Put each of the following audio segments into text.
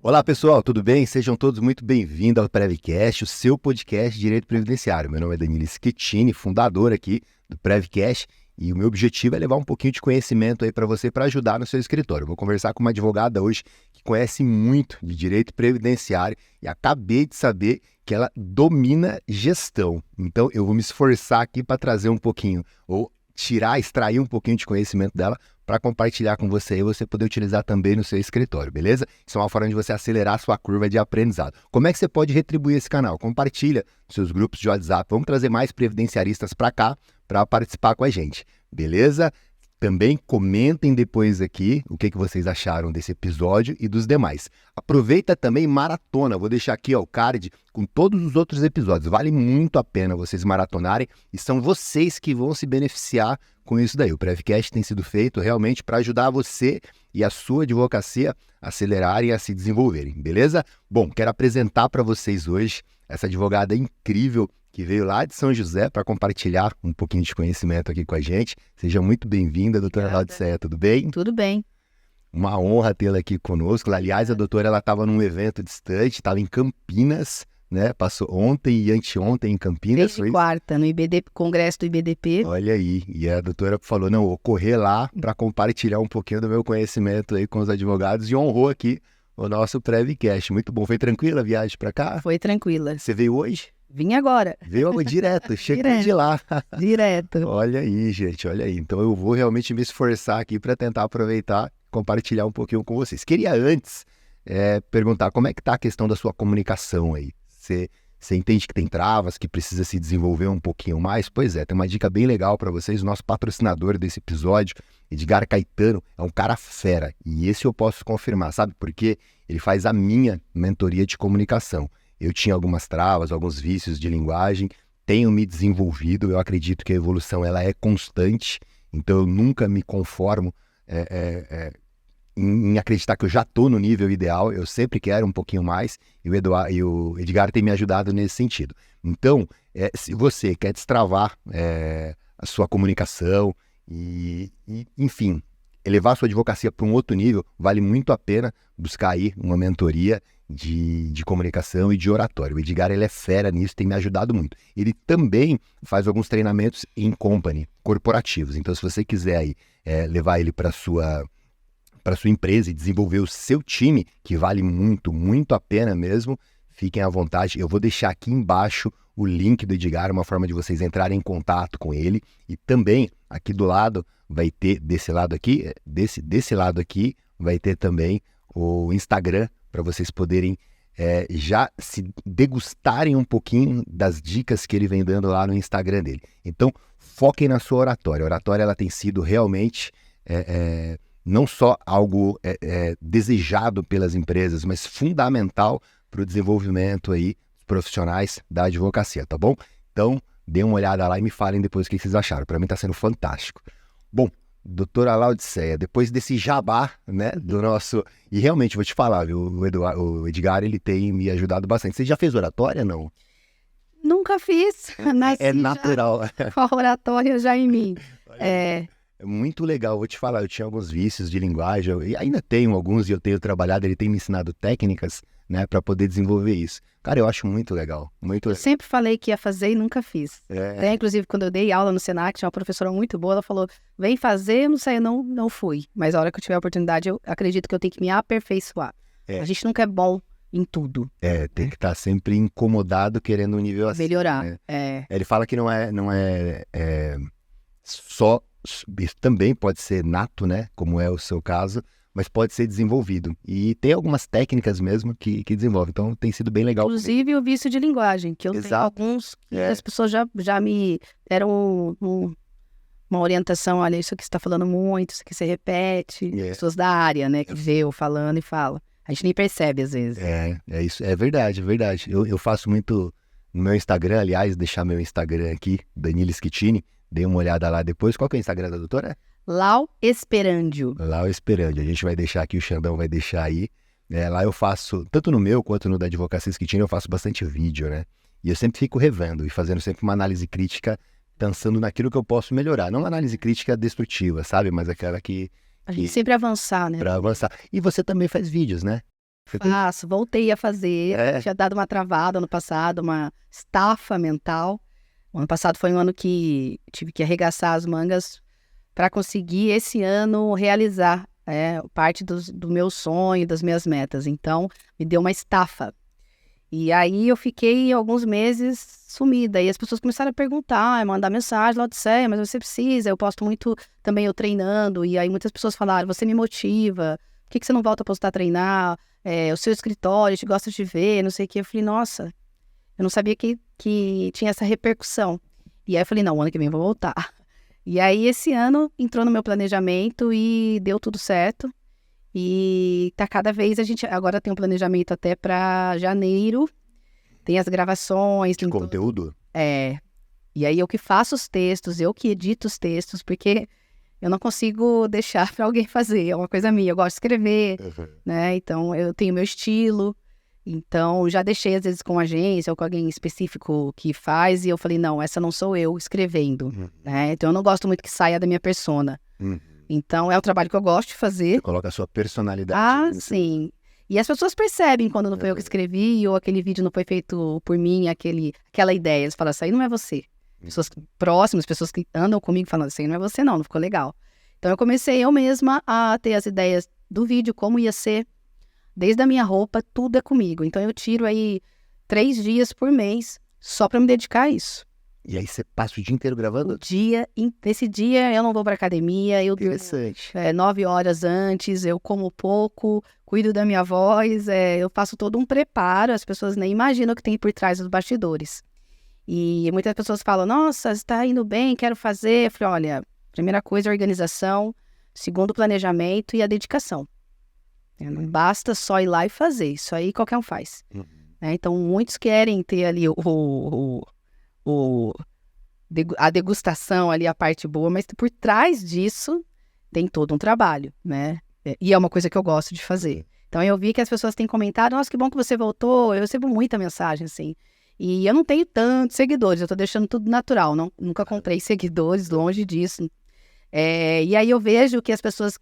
Olá pessoal, tudo bem? Sejam todos muito bem-vindos ao Prevcast, o seu podcast de Direito Previdenciário. Meu nome é Danilo Schettini, fundador aqui do Prevcast, e o meu objetivo é levar um pouquinho de conhecimento aí para você, para ajudar no seu escritório. Eu vou conversar com uma advogada hoje que conhece muito de Direito Previdenciário e acabei de saber que ela domina gestão. Então eu vou me esforçar aqui para trazer um pouquinho, ou extrair um pouquinho de conhecimento dela para compartilhar com você e você poder utilizar também no seu escritório, beleza? Isso é uma forma de você acelerar a sua curva de aprendizado. Como é que você pode retribuir esse canal? Compartilha nos seus grupos de WhatsApp. Vamos trazer mais previdenciaristas para cá para participar com a gente, beleza? Também comentem depois aqui o que vocês acharam desse episódio e dos demais. Aproveita também maratona. Vou deixar aqui o card com todos os outros episódios. Vale muito a pena vocês maratonarem e são vocês que vão se beneficiar com isso daí. O Prevcast tem sido feito realmente para ajudar você e a sua advocacia a acelerarem e a se desenvolverem, beleza? Bom, quero apresentar para vocês hoje essa advogada incrível que veio lá de São José para compartilhar um pouquinho de conhecimento aqui com a gente. Seja muito bem-vinda, doutora Laodiceia, tudo bem? Tudo bem. Uma honra tê-la aqui conosco. Aliás, a doutora estava num evento distante, estava em Campinas, né? Passou ontem e anteontem em Campinas. Desde quarta, no congresso do IBDP. Olha aí, e a doutora falou, não, vou correr lá para compartilhar um pouquinho do meu conhecimento aí com os advogados e honrou aqui o nosso Prevcast. Muito bom. Foi tranquila a viagem para cá? Foi tranquila. Você veio hoje? Vim agora. Veio direto, chegou de lá. Direto. Olha aí, gente, olha aí. Então eu vou realmente me esforçar aqui para tentar aproveitar, compartilhar um pouquinho com vocês. Queria antes perguntar como é que está a questão da sua comunicação aí. Você entende que tem travas, que precisa se desenvolver um pouquinho mais? Pois é, tem uma dica bem legal para vocês. O nosso patrocinador desse episódio, Edgar Caetano, é um cara fera. E esse eu posso confirmar, sabe por quê? Ele faz a minha mentoria de comunicação. Eu tinha algumas travas, alguns vícios de linguagem, tenho me desenvolvido, eu acredito que a evolução ela é constante, então eu nunca me conformo em acreditar que eu já estou no nível ideal, eu sempre quero um pouquinho mais, e o Edgar tem me ajudado nesse sentido. Então, se você quer destravar a sua comunicação e, enfim, elevar a sua advocacia para um outro nível, vale muito a pena buscar aí uma mentoria de comunicação e de oratório. O Edgar ele é fera nisso, tem me ajudado muito. Ele também faz alguns treinamentos em company, corporativos. Então, se você quiser aí, levar ele para sua empresa e desenvolver o seu time, que vale muito, muito a pena mesmo, fiquem à vontade. Eu vou deixar aqui embaixo o link do Edgar, uma forma de vocês entrarem em contato com ele. E também, aqui do lado, vai ter, desse lado aqui, vai ter também o Instagram, para vocês poderem já se degustarem um pouquinho das dicas que ele vem dando lá no Instagram dele. Então, foquem na sua oratória. A oratória ela tem sido realmente não só algo desejado pelas empresas, mas fundamental para o desenvolvimento aí dos profissionais da advocacia, tá bom? Então, dêem uma olhada lá e me falem depois o que vocês acharam. Para mim está sendo fantástico. Bom, doutora Laodiceia, depois desse jabá, né, do nosso... E realmente, vou te falar, viu, o Edgar, ele tem me ajudado bastante. Você já fez oratória, não? Nunca fiz. É natural. Com a oratória já em mim. É muito legal, vou te falar, eu tinha alguns vícios de linguagem, e ainda tenho alguns, e eu tenho trabalhado, ele tem me ensinado técnicas, né, para poder desenvolver isso. Cara, eu acho muito legal, muito legal. Eu sempre falei que ia fazer e nunca fiz. Inclusive, quando eu dei aula no Senac, tinha uma professora muito boa, ela falou, vem fazer, eu não sei, eu não fui. Mas a hora que eu tiver a oportunidade, eu acredito que eu tenho que me aperfeiçoar. A gente nunca é bom em tudo. Tem que estar sempre incomodado, querendo um nível assim. Melhorar, né? Ele fala que não é só... Isso também pode ser nato, né? Como é o seu caso, mas pode ser desenvolvido. E tem algumas técnicas mesmo que desenvolvem. Então tem sido bem legal. Inclusive o vício de linguagem, que eu tenho alguns que as pessoas já me deram uma orientação. Olha, isso aqui você está falando muito, isso aqui você repete. Pessoas da área, né? Que vê eu falando e fala. A gente nem percebe às vezes. É isso. É verdade, é verdade. Eu faço muito no meu Instagram, aliás, deixar meu Instagram aqui, Danilo Schettini. Dê uma olhada lá depois. Qual que é o Instagram da doutora? Lau Esperandio. Lau Esperandio. A gente vai deixar aqui, o Xandão vai deixar aí. Lá eu faço, tanto no meu quanto no da Advocacia Esquitina, eu faço bastante vídeo, né? E eu sempre fico revendo e fazendo sempre uma análise crítica, pensando naquilo que eu posso melhorar. Não uma análise crítica destrutiva, sabe? Mas aquela que... A gente sempre avançar, né? Para avançar. E você também faz vídeos, né? Faço, voltei a fazer. Tinha dado uma travada ano passado, uma estafa mental. O ano passado foi um ano que tive que arregaçar as mangas para conseguir esse ano realizar parte do meu sonho, das minhas metas. Então, me deu uma estafa. E aí eu fiquei alguns meses sumida. E as pessoas começaram a perguntar, mandar mensagem, Laodiceia, mas você precisa. Eu posto muito também eu treinando. E aí muitas pessoas falaram, você me motiva. Por que você não volta a postar treinar? O seu escritório, a gente gosta de ver, não sei o que. Eu falei, nossa, eu não sabia que tinha essa repercussão. E aí eu falei, não, o ano que vem eu vou voltar. E aí esse ano entrou no meu planejamento e deu tudo certo. E tá cada vez, a gente agora tem um planejamento até para janeiro. Tem as gravações. De conteúdo? E aí eu que faço os textos, eu que edito os textos, porque eu não consigo deixar para alguém fazer, é uma coisa minha, eu gosto de escrever, né? Então eu tenho meu estilo. Então, já deixei, às vezes, com agência ou com alguém específico que faz, e eu falei, não, essa não sou eu escrevendo, né? Então, eu não gosto muito que saia da minha persona. Então, é um trabalho que eu gosto de fazer. Você coloca a sua personalidade. Sim. E as pessoas percebem quando não foi eu que escrevi, ou aquele vídeo não foi feito por mim, aquela ideia. Eles falam, isso aí não é você. Pessoas próximas, pessoas que andam comigo, falando, isso aí não é você não ficou legal. Então, eu comecei eu mesma a ter as ideias do vídeo, como ia ser. Desde a minha roupa, tudo é comigo. Então, eu tiro aí 3 dias por mês só para me dedicar a isso. E aí, você passa o dia inteiro gravando? Nesse dia, eu não vou para academia. Eu Interessante. 9 horas antes, eu como pouco, cuido da minha voz. Eu faço todo um preparo. As pessoas nem imaginam o que tem por trás dos bastidores. E muitas pessoas falam, nossa, está indo bem, quero fazer. Eu falei, olha, primeira coisa, a organização. Segundo, o planejamento e a dedicação. Não basta só ir lá e fazer, isso aí qualquer um faz. Então, muitos querem ter ali a degustação, ali a parte boa, mas por trás disso tem todo um trabalho, né? E é uma coisa que eu gosto de fazer. Então, eu vi que as pessoas têm comentado, nossa, que bom que você voltou, eu recebo muita mensagem, assim. E eu não tenho tantos seguidores, eu tô deixando tudo natural, nunca comprei seguidores, longe disso. E aí eu vejo que as pessoas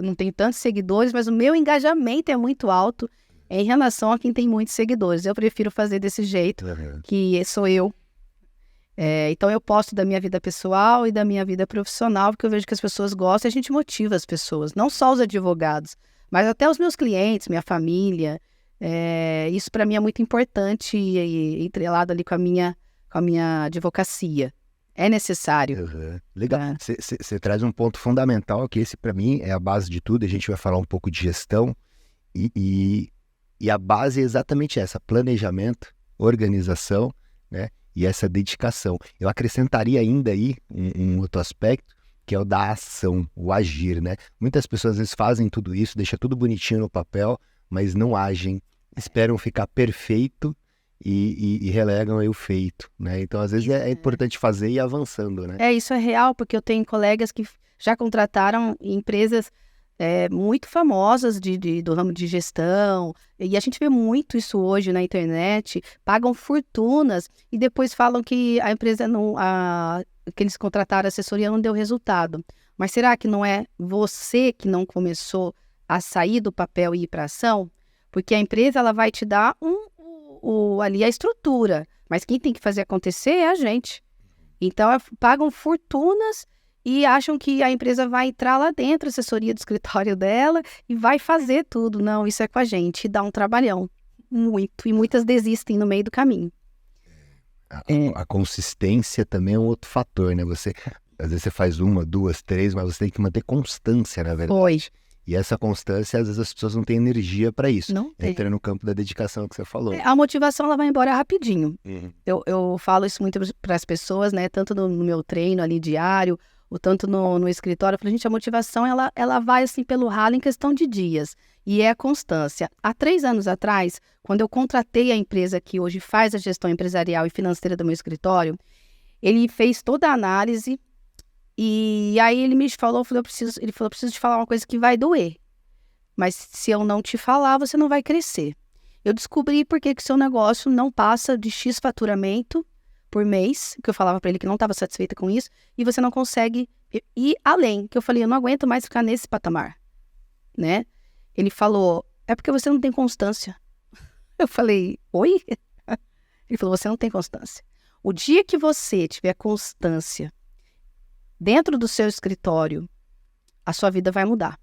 não têm tantos seguidores, mas o meu engajamento é muito alto em relação a quem tem muitos seguidores. Eu prefiro fazer desse jeito, que sou eu. Então eu posto da minha vida pessoal e da minha vida profissional, porque eu vejo que as pessoas gostam e a gente motiva as pessoas, não só os advogados, mas até os meus clientes, minha família. Isso para mim é muito importante e entrelado ali com a minha advocacia. É necessário. Legal. Você traz um ponto fundamental, que esse para mim é a base de tudo. A gente vai falar um pouco de gestão e a base é exatamente essa, planejamento, organização, né? E essa dedicação. Eu acrescentaria ainda aí um outro aspecto, que é o da ação, o agir, né? Muitas pessoas às vezes fazem tudo isso, deixam tudo bonitinho no papel, mas não agem, esperam ficar perfeito e relegam aí o feito, né? Então, às vezes, é importante fazer e ir avançando, né? Isso é real, porque eu tenho colegas que já contrataram empresas muito famosas do ramo de gestão, e a gente vê muito isso hoje na internet, pagam fortunas e depois falam que a empresa que eles contrataram a assessoria não deu resultado. Mas será que não é você que não começou a sair do papel e ir para a ação? Porque a empresa ela vai te dar ali a estrutura, mas quem tem que fazer acontecer é a gente. Então, pagam fortunas e acham que a empresa vai entrar lá dentro, a assessoria do escritório dela, e vai fazer tudo. Não, isso é com a gente, e dá um trabalhão, muito, e muitas desistem no meio do caminho. A consistência também é um outro fator, né? Às vezes você faz 1, 2, 3, mas você tem que manter constância, na verdade. E essa constância, às vezes as pessoas não têm energia para isso. Não tem. Entra no campo da dedicação que você falou. A motivação, ela vai embora rapidinho. Eu falo isso muito para as pessoas, né? Tanto no meu treino ali diário, ou tanto no escritório. Eu falo, gente, a motivação, ela vai assim pelo ralo em questão de dias. E é a constância. Há 3 anos atrás, quando eu contratei a empresa que hoje faz a gestão empresarial e financeira do meu escritório, ele fez toda a análise E aí ele me falou, ele falou, preciso te falar uma coisa que vai doer. Mas se eu não te falar, você não vai crescer. Eu descobri por que o seu negócio não passa de X faturamento por mês, que eu falava para ele que não estava satisfeita com isso, e você não consegue ir além. Que eu falei, eu não aguento mais ficar nesse patamar, né? Ele falou, é porque você não tem constância. Eu falei, oi? Ele falou, você não tem constância. O dia que você tiver constância dentro do seu escritório, a sua vida vai mudar.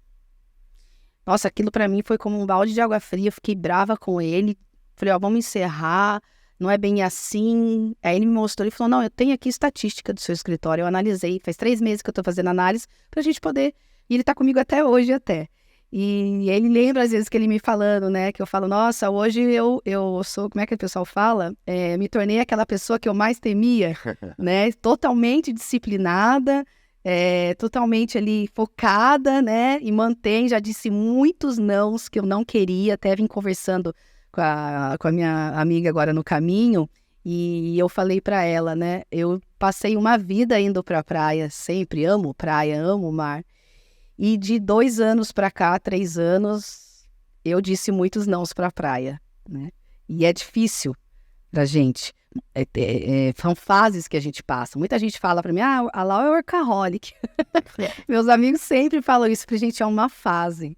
Nossa, aquilo para mim foi como um balde de água fria, eu fiquei brava com ele. Falei, ó, vamos encerrar, não é bem assim. Aí ele me mostrou, ele falou, não, eu tenho aqui estatística do seu escritório, eu analisei, faz 3 meses que eu tô fazendo análise pra gente poder... E ele tá comigo até hoje, até. E ele lembra, às vezes, que ele me falando, né, que eu falo, nossa, hoje eu sou, como é que o pessoal fala? Me tornei aquela pessoa que eu mais temia, né, totalmente disciplinada, totalmente ali focada, né, e mantém, já disse muitos nãos que eu não queria, até vim conversando com a minha amiga agora no caminho, e eu falei para ela, né, eu passei uma vida indo para a praia, sempre amo praia, amo o mar, e de 2 anos para cá, 3 anos, eu disse muitos nãos para a praia, né, e é difícil pra gente. São fases que a gente passa. Muita gente fala pra mim, a Lau é workaholic. Meus amigos sempre falam isso pra gente, é uma fase.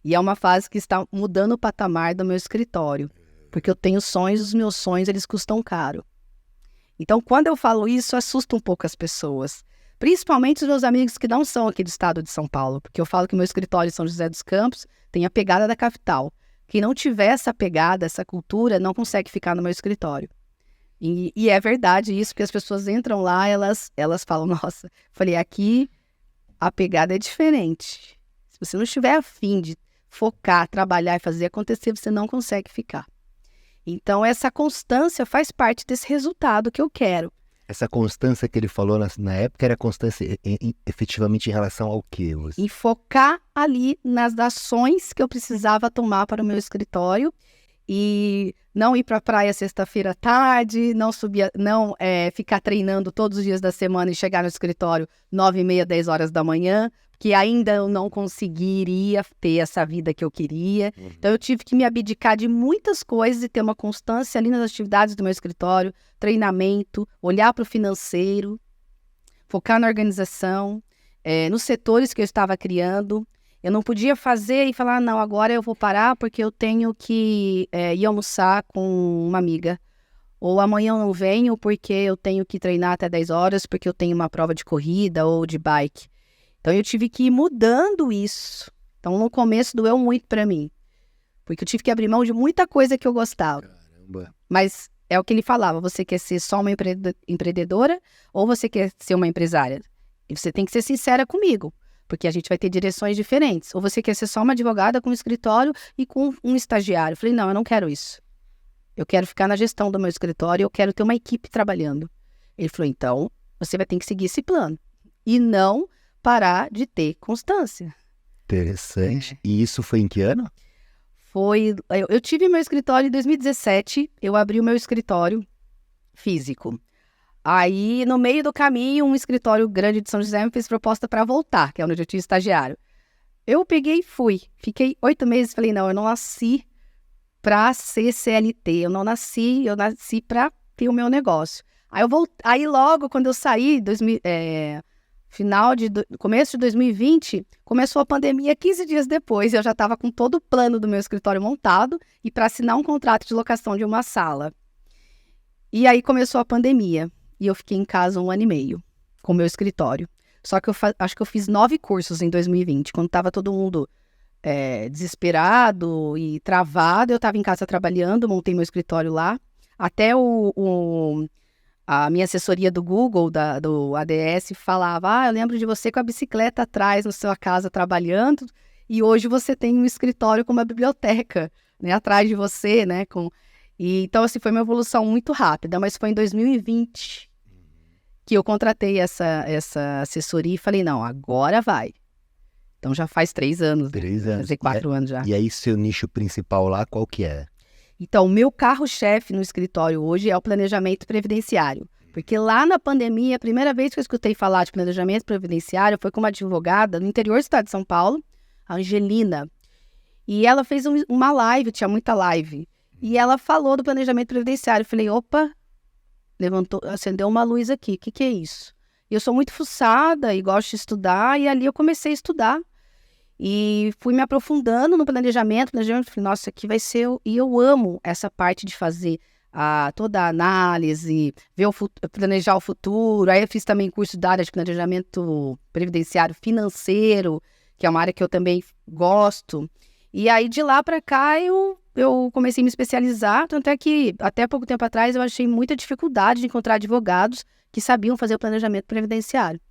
E é uma fase que está mudando o patamar do meu escritório. Porque eu tenho sonhos, os meus sonhos, eles custam caro. Então, quando eu falo isso, assusta um pouco as pessoas. Principalmente os meus amigos que não são aqui do estado de São Paulo. Porque eu falo que meu escritório em São José dos Campos tem a pegada da capital. Quem não tiver essa pegada, essa cultura, não consegue ficar no meu escritório. E é verdade isso, porque as pessoas entram lá, elas falam, nossa, falei, aqui a pegada é diferente. Se você não estiver afim de focar, trabalhar e fazer acontecer, você não consegue ficar. Então, essa constância faz parte desse resultado que eu quero. Essa constância que ele falou na época era constância efetivamente em relação ao quê? Em focar ali nas ações que eu precisava tomar para o meu escritório e não ir para a praia sexta-feira à tarde, não ficar treinando todos os dias da semana e chegar no escritório 9h30, 10 horas da manhã, que ainda eu não conseguiria ter essa vida que eu queria. Então eu tive que me abdicar de muitas coisas e ter uma constância ali nas atividades do meu escritório, treinamento, olhar para o financeiro, focar na organização, nos setores que eu estava criando. Eu não podia fazer e falar, não, agora eu vou parar porque eu tenho que ir almoçar com uma amiga. Ou amanhã eu não venho porque eu tenho que treinar até 10 horas, porque eu tenho uma prova de corrida ou de bike. Então eu tive que ir mudando isso. Então no começo doeu muito para mim. Porque eu tive que abrir mão de muita coisa que eu gostava. Caramba. Mas é o que ele falava, você quer ser só uma empreendedora ou você quer ser uma empresária? E você tem que ser sincera comigo. Porque a gente vai ter direções diferentes. Ou você quer ser só uma advogada com um escritório e com um estagiário. Eu falei, não, eu não quero isso. Eu quero ficar na gestão do meu escritório, eu quero ter uma equipe trabalhando. Ele falou, então, você vai ter que seguir esse plano. E não parar de ter constância. Interessante. E isso foi em que ano? Eu tive meu escritório em 2017, eu abri o meu escritório físico. Aí, no meio do caminho, um escritório grande de São José me fez proposta para voltar, que é onde eu tinha estagiário. Eu peguei e fui. Fiquei 8 meses e falei, não, eu não nasci para ser CLT, eu nasci para ter o meu negócio. Aí logo, quando eu saí, começo de 2020, começou a pandemia 15 dias depois, eu já estava com todo o plano do meu escritório montado e para assinar um contrato de locação de uma sala. E aí começou a pandemia. E eu fiquei em casa 1 ano e meio com o meu escritório. Só que acho que eu fiz 9 cursos em 2020. Quando estava todo mundo desesperado e travado, eu estava em casa trabalhando, montei meu escritório lá. Até a minha assessoria do Google, do ADS, falava, eu lembro de você com a bicicleta atrás na sua casa trabalhando e hoje você tem um escritório com uma biblioteca, né, atrás de você, né, então, assim, foi uma evolução muito rápida, mas foi em 2020 que eu contratei essa assessoria e falei, não, agora vai. Então, já faz 3 anos. 3 anos. Fazer 4 anos já. E aí, seu nicho principal lá, qual que é? Então, o meu carro-chefe no escritório hoje é o planejamento previdenciário. Porque lá na pandemia, a primeira vez que eu escutei falar de planejamento previdenciário foi com uma advogada no interior do estado de São Paulo, a Angelina. E ela fez uma live, tinha muita live. E ela falou do planejamento previdenciário. Eu falei, opa, acendeu uma luz aqui. O que é isso? Eu sou muito fuçada e gosto de estudar. E ali eu comecei a estudar. E fui me aprofundando no planejamento. Falei, nossa, aqui vai ser... E eu amo essa parte de fazer toda a análise, planejar o futuro. Aí eu fiz também curso da área de planejamento previdenciário financeiro, que é uma área que eu também gosto. E aí, de lá para cá, eu comecei a me especializar, tanto é que, até pouco tempo atrás, eu achei muita dificuldade de encontrar advogados que sabiam fazer o planejamento previdenciário.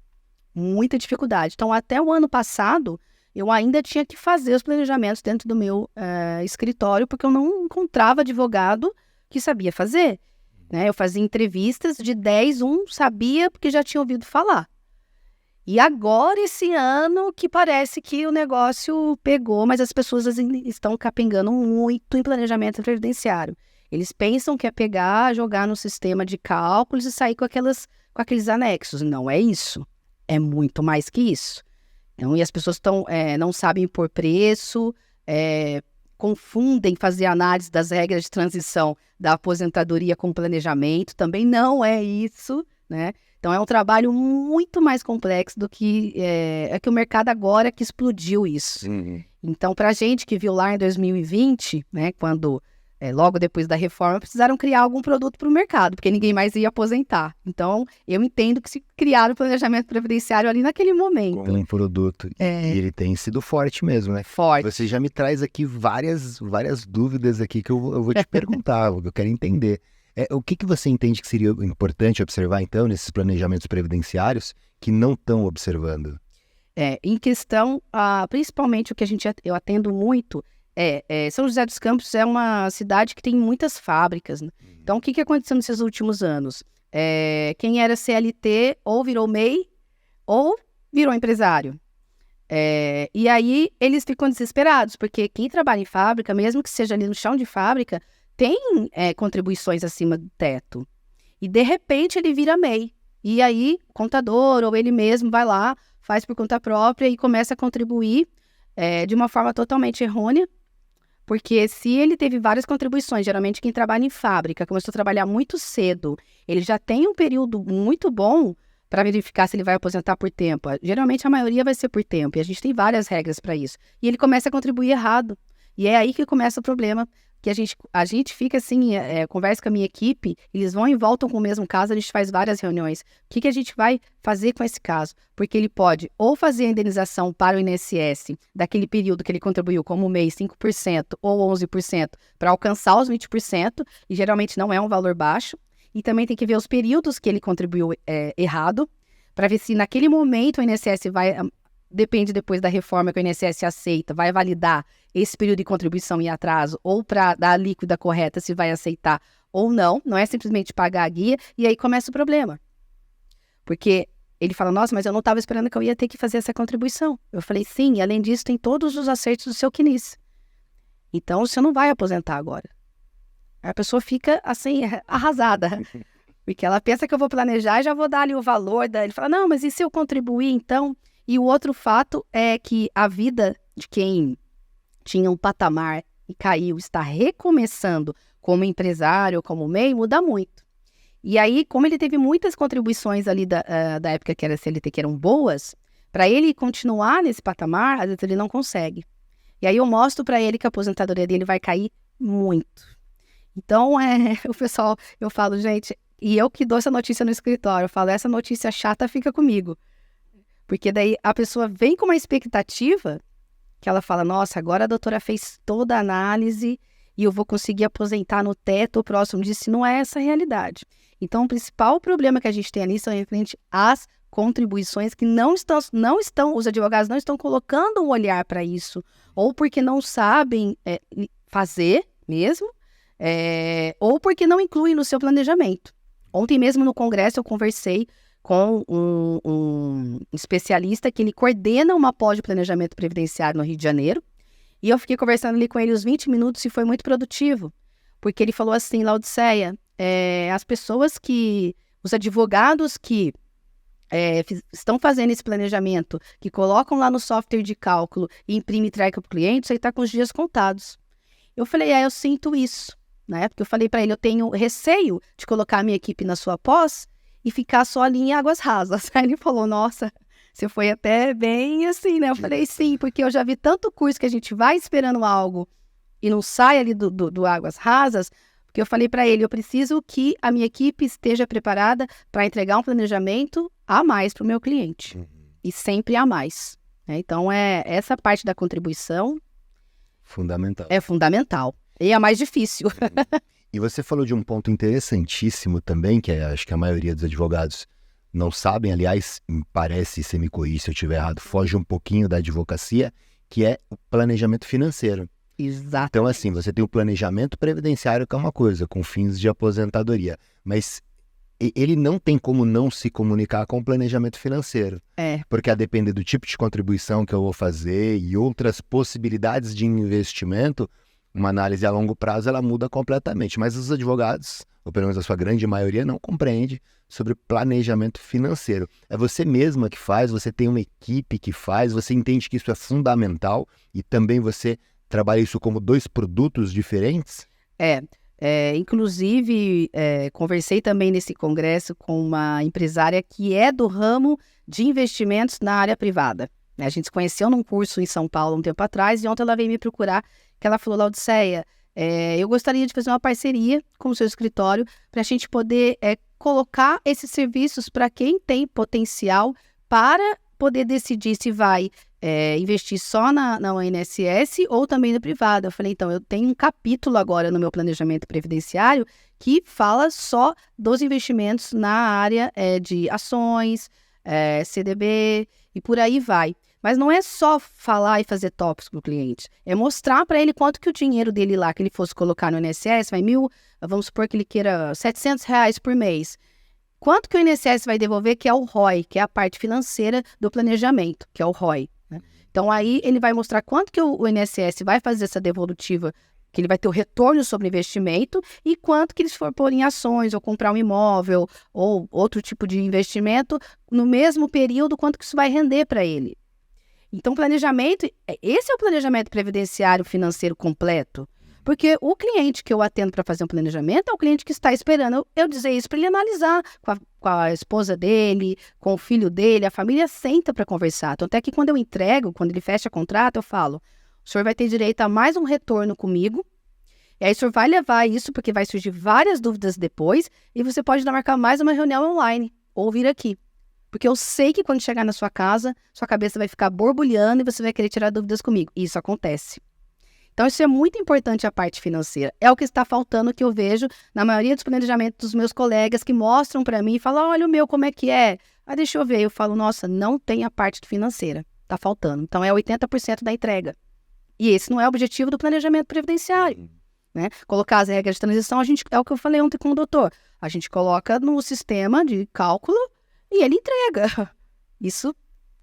Muita dificuldade. Então, até o ano passado, eu ainda tinha que fazer os planejamentos dentro do meu escritório, porque eu não encontrava advogado que sabia fazer. Né? Eu fazia entrevistas, de 10, um sabia porque já tinha ouvido falar. E agora, esse ano, que parece que o negócio pegou, mas as pessoas estão capengando muito em planejamento previdenciário. Eles pensam que é pegar, jogar no sistema de cálculos e sair com aqueles anexos. Não é isso. É muito mais que isso. Então, e as pessoas não sabem pôr preço, confundem fazer análise das regras de transição da aposentadoria com planejamento. Também não é isso, né? Então, é um trabalho muito mais complexo do que... É que o mercado agora que explodiu isso. Uhum. Então, para a gente que viu lá em 2020, né, quando, logo depois da reforma, precisaram criar algum produto para o mercado, porque ninguém mais ia aposentar. Então, eu entendo que se criaram o planejamento previdenciário ali naquele momento. Como um produto. E ele tem sido forte mesmo, né? Forte. Você já me traz aqui várias dúvidas aqui que eu vou te perguntar, eu quero entender. O que você entende que seria importante observar, então, nesses planejamentos previdenciários que não estão observando? Em questão, principalmente o que eu atendo muito, São José dos Campos é uma cidade que tem muitas fábricas. Né? Então, o que aconteceu nesses últimos anos? Quem era CLT ou virou MEI ou virou empresário. E aí, eles ficam desesperados, porque quem trabalha em fábrica, mesmo que seja ali no chão de fábrica, tem contribuições acima do teto. E, de repente, ele vira MEI. E aí, o contador ou ele mesmo vai lá, faz por conta própria e começa a contribuir de uma forma totalmente errônea. Porque se ele teve várias contribuições, geralmente quem trabalha em fábrica, começou a trabalhar muito cedo, ele já tem um período muito bom para verificar se ele vai aposentar por tempo. Geralmente, a maioria vai ser por tempo. E a gente tem várias regras para isso. E ele começa a contribuir errado. E é aí que começa o problema. Que a gente fica assim, conversa com a minha equipe, eles vão e voltam com o mesmo caso, a gente faz várias reuniões. O que a gente vai fazer com esse caso? Porque ele pode ou fazer a indenização para o INSS daquele período que ele contribuiu como MEI 5% ou 11% para alcançar os 20%, e geralmente não é um valor baixo. E também tem que ver os períodos que ele contribuiu errado, para ver se naquele momento o INSS vai... Depende depois da reforma que o INSS aceita, vai validar esse período de contribuição em atraso ou para dar a líquida correta se vai aceitar ou não. Não é simplesmente pagar a guia e aí começa o problema. Porque ele fala, nossa, mas eu não estava esperando que eu ia ter que fazer essa contribuição. Eu falei, sim, e além disso tem todos os acertos do seu CNIS. Então você não vai aposentar agora. A pessoa fica assim, arrasada. Porque ela pensa que eu vou planejar e já vou dar ali o valor. Ele fala, não, mas e se eu contribuir então... E o outro fato é que a vida de quem tinha um patamar e caiu, está recomeçando como empresário, como MEI, muda muito. E aí, como ele teve muitas contribuições ali da época que era CLT, que eram boas, para ele continuar nesse patamar, às vezes ele não consegue. E aí eu mostro para ele que a aposentadoria dele vai cair muito. Então, o pessoal, eu falo, gente, e eu que dou essa notícia no escritório, eu falo, essa notícia chata fica comigo. Porque daí a pessoa vem com uma expectativa que ela fala, nossa, agora a doutora fez toda a análise e eu vou conseguir aposentar no teto ou próximo disso. Não é essa a realidade. Então, o principal problema que a gente tem ali são referente às contribuições que não estão, os advogados não estão colocando um olhar para isso, ou porque não sabem fazer mesmo, ou porque não incluem no seu planejamento. Ontem mesmo no congresso eu conversei com um especialista que ele coordena uma pós de planejamento previdenciário no Rio de Janeiro. E eu fiquei conversando ali com ele uns 20 minutos e foi muito produtivo. Porque ele falou assim, Laodiceia, as pessoas que Os advogados que estão fazendo esse planejamento, que colocam lá no software de cálculo e imprime e entrega para o cliente, isso aí está com os dias contados. Eu falei, eu sinto isso, né? Porque eu falei para ele, eu tenho receio de colocar a minha equipe na sua pós e ficar só ali em águas rasas. Aí ele falou, nossa, você foi até bem assim, né? Eu falei, sim, porque eu já vi tanto curso que a gente vai esperando algo e não sai ali do águas rasas, porque eu falei para ele, eu preciso que a minha equipe esteja preparada para entregar um planejamento a mais para o meu cliente. E sempre a mais. Né? Então, essa parte da contribuição fundamental. É fundamental. E é a mais difícil. E você falou de um ponto interessantíssimo também, que acho que a maioria dos advogados não sabem, aliás, parece, se me corrige se eu estiver errado, foge um pouquinho da advocacia, que é o planejamento financeiro. Exato. Então, assim, você tem o planejamento previdenciário, que é uma coisa, com fins de aposentadoria, mas ele não tem como não se comunicar com o planejamento financeiro. Porque a depender do tipo de contribuição que eu vou fazer e outras possibilidades de investimento, uma análise a longo prazo, ela muda completamente. Mas os advogados, ou pelo menos a sua grande maioria, não compreende sobre planejamento financeiro. É você mesma que faz, você tem uma equipe que faz, você entende que isso é fundamental e também você trabalha isso como 2 produtos diferentes? Inclusive, conversei também nesse congresso com uma empresária que é do ramo de investimentos na área privada. A gente se conheceu num curso em São Paulo um tempo atrás e ontem ela veio me procurar, que ela falou, Laodiceia, eu gostaria de fazer uma parceria com o seu escritório para a gente poder colocar esses serviços para quem tem potencial para poder decidir se vai investir só na ONSS ou também no privado. Eu falei, então, eu tenho um capítulo agora no meu planejamento previdenciário que fala só dos investimentos na área de ações, CDB e por aí vai. Mas não é só falar e fazer tópicos para o cliente, é mostrar para ele quanto que o dinheiro dele lá, que ele fosse colocar no INSS, vai vamos supor que ele queira R$700 por mês. Quanto que o INSS vai devolver, que é o ROI, que é a parte financeira do planejamento, que é o ROI. Né? Então, aí ele vai mostrar quanto que o INSS vai fazer essa devolutiva, que ele vai ter o retorno sobre o investimento, e quanto que eles for pôr em ações, ou comprar um imóvel, ou outro tipo de investimento, no mesmo período, quanto que isso vai render para ele. Então, planejamento, esse é o planejamento previdenciário financeiro completo. Porque o cliente que eu atendo para fazer um planejamento é o cliente que está esperando eu dizer isso para ele analisar com a esposa dele, com o filho dele, a família senta para conversar. Tanto é que quando eu entrego, quando ele fecha contrato, eu falo, o senhor vai ter direito a mais um retorno comigo, e aí o senhor vai levar isso, porque vai surgir várias dúvidas depois, e você pode marcar mais uma reunião online, ou vir aqui. Porque eu sei que quando chegar na sua casa, sua cabeça vai ficar borbulhando e você vai querer tirar dúvidas comigo. E isso acontece. Então, isso é muito importante, a parte financeira. É o que está faltando, que eu vejo na maioria dos planejamentos dos meus colegas que mostram para mim e falam, olha o meu, como é que é? Ah, deixa eu ver. Eu falo, nossa, não tem a parte financeira. Está faltando. Então, é 80% da entrega. E esse não é o objetivo do planejamento previdenciário. Né? Colocar as regras de transição, é o que eu falei ontem com o doutor. A gente coloca no sistema de cálculo e ele entrega. Isso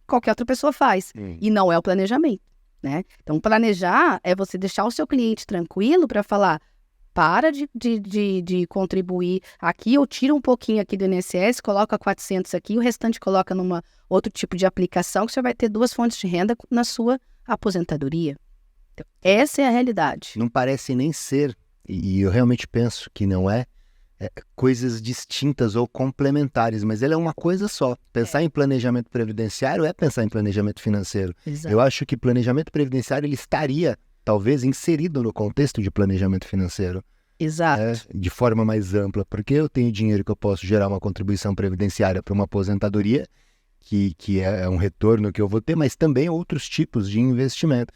qualquer outra pessoa faz. E não é o planejamento. Né? Então, planejar é você deixar o seu cliente tranquilo para falar, para de contribuir aqui, ou tira um pouquinho aqui do INSS, coloca 400 aqui, o restante coloca numa outro tipo de aplicação, que você vai ter 2 fontes de renda na sua aposentadoria. Então, essa é a realidade. Não parece nem ser, e eu realmente penso que não coisas distintas ou complementares, mas ele é uma coisa só. Pensar em planejamento previdenciário é pensar em planejamento financeiro. Exato. Eu acho que planejamento previdenciário ele estaria, talvez, inserido no contexto de planejamento financeiro. Exato. De forma mais ampla, porque eu tenho dinheiro que eu posso gerar uma contribuição previdenciária para uma aposentadoria, que é um retorno que eu vou ter, mas também outros tipos de investimento.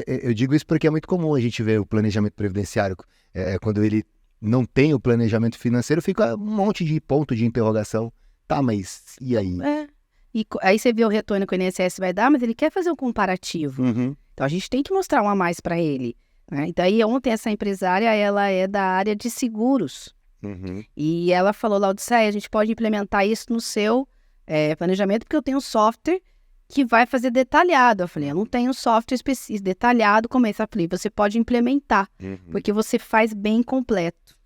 Eu digo isso porque é muito comum a gente ver o planejamento previdenciário, quando ele não tem o planejamento financeiro, fica um monte de ponto de interrogação. Tá, mas e aí? E aí você vê o retorno que o INSS vai dar, mas ele quer fazer um comparativo. Então a gente tem que mostrar um a mais para ele. Né? Então aí ontem essa empresária, ela é da área de seguros. E ela falou, Laodiceia, a gente pode implementar isso no seu planejamento, porque eu tenho um software que vai fazer detalhado. Eu falei, eu não tenho software específico, detalhado como esse. Eu falei, você pode implementar, porque você faz bem completo.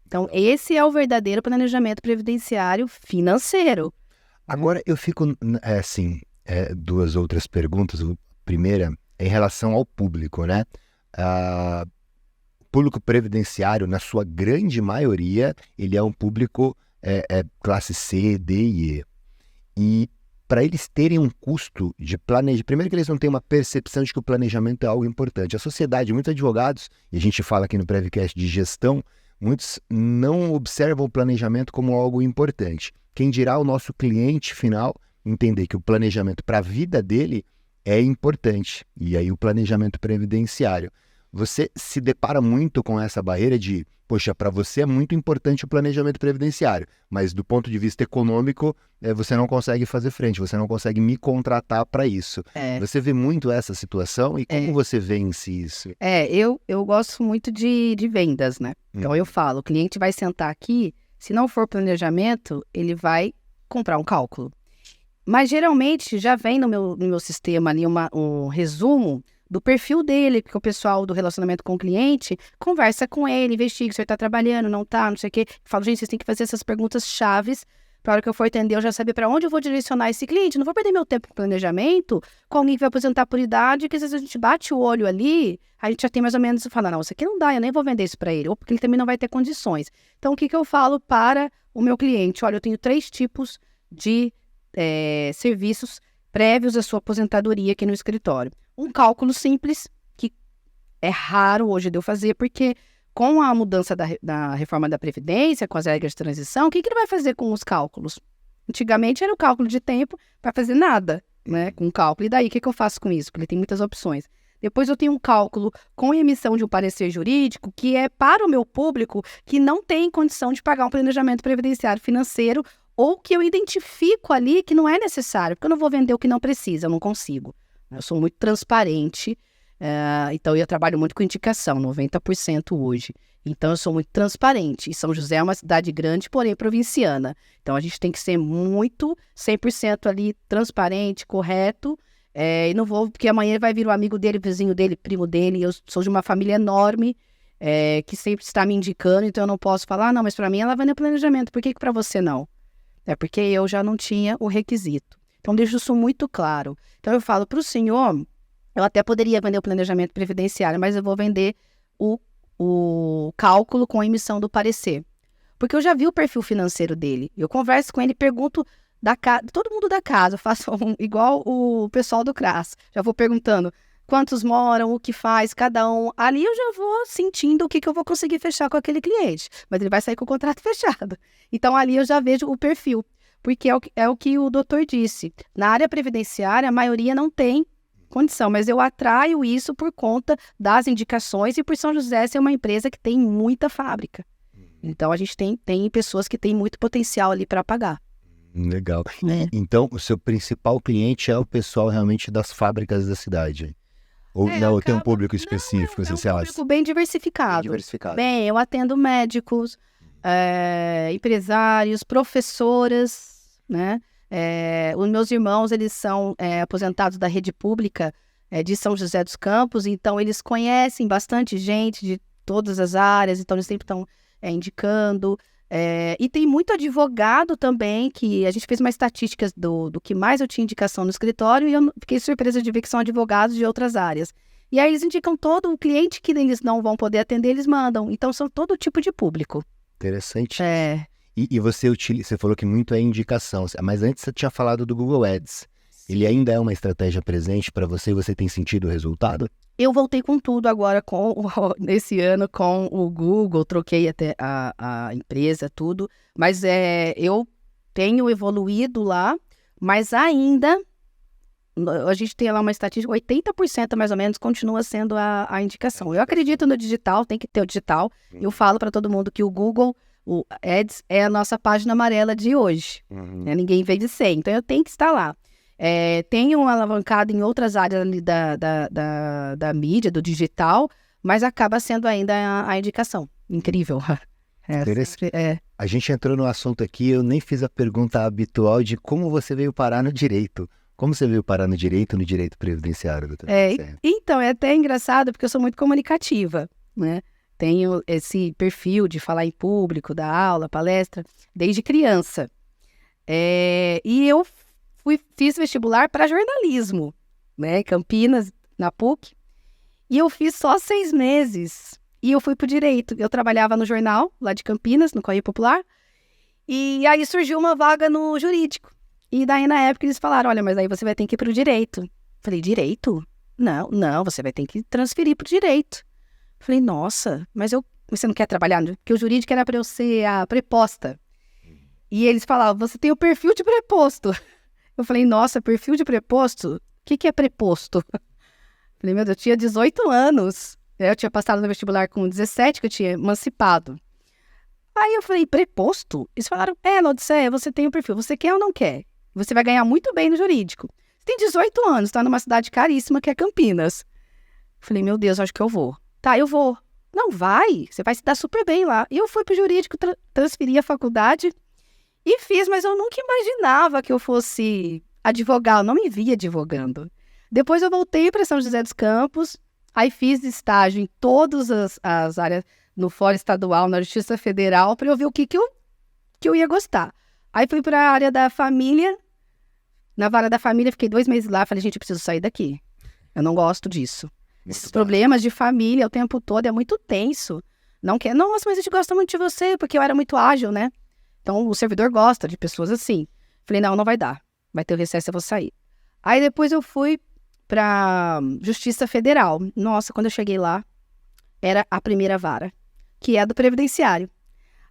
Então, esse é o verdadeiro planejamento previdenciário financeiro. Agora, eu fico, duas outras perguntas. A primeira é em relação ao público, né? O público previdenciário, na sua grande maioria, ele é um público classe C, D e E. E para eles terem um custo de planejamento, primeiro que eles não têm uma percepção de que o planejamento é algo importante. A sociedade, muitos advogados, e a gente fala aqui no Previcast de gestão, muitos não observam o planejamento como algo importante. Quem dirá o nosso cliente final entender que o planejamento para a vida dele é importante. E aí o planejamento previdenciário. Você se depara muito com essa barreira de, poxa, para você é muito importante o planejamento previdenciário, mas do ponto de vista econômico, você não consegue fazer frente, você não consegue me contratar para isso. Você vê muito essa situação e como você vence isso? Eu gosto muito de vendas, né? Então eu falo, o cliente vai sentar aqui, se não for planejamento, ele vai comprar um cálculo. Mas geralmente já vem no meu sistema ali um resumo do perfil dele, porque o pessoal do relacionamento com o cliente conversa com ele, investiga se ele está trabalhando, não está, não sei o quê. Eu falo, gente, vocês têm que fazer essas perguntas chaves para a hora que eu for atender, eu já saber para onde eu vou direcionar esse cliente. Não vou perder meu tempo com planejamento com alguém que vai aposentar por idade, que às vezes a gente bate o olho ali, a gente já tem mais ou menos, fala, não, isso aqui não dá, eu nem vou vender isso para ele, ou porque ele também não vai ter condições. Então, o que eu falo para o meu cliente? Olha, eu tenho 3 tipos de serviços prévios à sua aposentadoria aqui no escritório. Um cálculo simples, que é raro hoje de eu fazer, porque com a mudança da reforma da Previdência, com as regras de transição, o que ele vai fazer com os cálculos? Antigamente era o cálculo de tempo para fazer nada, né, com o cálculo. E daí, o que eu faço com isso? Porque ele tem muitas opções. Depois eu tenho um cálculo com emissão de um parecer jurídico, que é para o meu público que não tem condição de pagar um planejamento previdenciário financeiro ou que eu identifico ali que não é necessário, porque eu não vou vender o que não precisa, eu não consigo. Eu sou muito transparente, então eu trabalho muito com indicação, 90% hoje. Então eu sou muito transparente. E São José é uma cidade grande, porém provinciana. Então a gente tem que ser muito 100% ali transparente, correto. E não vou, porque amanhã vai vir o amigo dele, vizinho dele, primo dele. Eu sou de uma família enorme, que sempre está me indicando, então eu não posso falar, não, mas para mim ela vai no planejamento, por que para você não? É porque eu já não tinha o requisito. Então, deixo isso muito claro. Então, eu falo para o senhor, eu até poderia vender o planejamento previdenciário, mas eu vou vender o cálculo com a emissão do parecer. Porque eu já vi o perfil financeiro dele. Eu converso com ele, pergunto todo mundo da casa, faço igual o pessoal do CRAS. Já vou perguntando quantos moram, o que faz, cada um. Ali eu já vou sentindo o que eu vou conseguir fechar com aquele cliente. Mas ele vai sair com o contrato fechado. Então, ali eu já vejo o perfil. Porque é o que o doutor disse. Na área previdenciária, a maioria não tem condição, mas eu atraio isso por conta das indicações e por São José ser uma empresa que tem muita fábrica. Então, a gente tem pessoas que têm muito potencial ali para pagar. Legal. Então, o seu principal cliente é o pessoal realmente das fábricas da cidade? Ou não, tem um público específico? É um público bem diversificado. Bem, eu atendo médicos, empresários, professoras, né? Os meus irmãos, eles são aposentados da rede pública de São José dos Campos, então eles conhecem bastante gente de todas as áreas, então eles sempre estão indicando. E tem muito advogado também, que a gente fez uma estatística do que mais eu tinha indicação no escritório, e eu fiquei surpresa de ver que são advogados de outras áreas. E aí eles indicam todo o cliente que eles não vão poder atender, eles mandam. Então são todo tipo de público. Interessante. E você falou que muito é indicação, mas antes você tinha falado do Google Ads. Ele ainda é uma estratégia presente para você e você tem sentido o resultado? Eu voltei com tudo agora, nesse ano, com o Google, troquei até a empresa, tudo. Mas eu tenho evoluído lá, mas ainda, a gente tem lá uma estatística, 80% mais ou menos continua sendo a indicação. Eu acredito no digital, tem que ter o digital. Eu falo para todo mundo que o Google, o Ads, é a nossa página amarela de hoje. Ninguém veio de 100, então eu tenho que estar lá. Tenho alavancado em outras áreas ali da mídia, do digital, mas acaba sendo ainda a indicação. Incrível. A gente entrou no assunto aqui, eu nem fiz a pergunta habitual de como você veio parar no direito. Como você veio parar no direito previdenciário, doutora? Então, é até engraçado porque eu sou muito comunicativa, né? tenho esse perfil de falar em público, dar aula, palestra, desde criança. E eu fiz vestibular para jornalismo, né? Campinas, na PUC. E eu fiz só 6 meses. E eu fui para o direito. Eu trabalhava no jornal, lá de Campinas, no Correio Popular. E aí surgiu uma vaga no jurídico. E daí, na época, eles falaram, olha, mas aí você vai ter que ir para o direito. Falei, direito? Não, você vai ter que transferir para o direito. Falei, nossa, mas você não quer trabalhar? Porque o jurídico era para eu ser a preposta. E eles falavam, você tem o perfil de preposto. Eu falei, nossa, perfil de preposto? O que é preposto? Falei, meu Deus, eu tinha 18 anos. Eu tinha passado no vestibular com 17, que eu tinha emancipado. Aí eu falei, preposto? Eles falaram, Laodiceia, você tem o perfil, você quer ou não quer? Você vai ganhar muito bem no jurídico. Você tem 18 anos, tá numa cidade caríssima que é Campinas. Falei, meu Deus, acho que eu vou. Tá, eu vou. Não, vai, você vai se dar super bem lá. E eu fui pro jurídico, transferi a faculdade e fiz, mas eu nunca imaginava que eu fosse advogar, eu não me via advogando. Depois eu voltei para São José dos Campos, aí fiz estágio em todas as áreas, no Fórum Estadual, na Justiça Federal, para eu ver o que eu ia gostar. Aí fui para a área da família, na vara da família, fiquei 2 meses lá, falei, gente, eu preciso sair daqui. Eu não gosto disso. Esses problemas de família o tempo todo é muito tenso. Não quer, nossa, mas a gente gosta muito de você, porque eu era muito ágil, né? Então o servidor gosta de pessoas assim. Falei, não vai dar. Vai ter o recesso, eu vou sair. Aí depois eu fui para Justiça Federal. Nossa, quando eu cheguei lá, era a primeira vara, que é a do Previdenciário.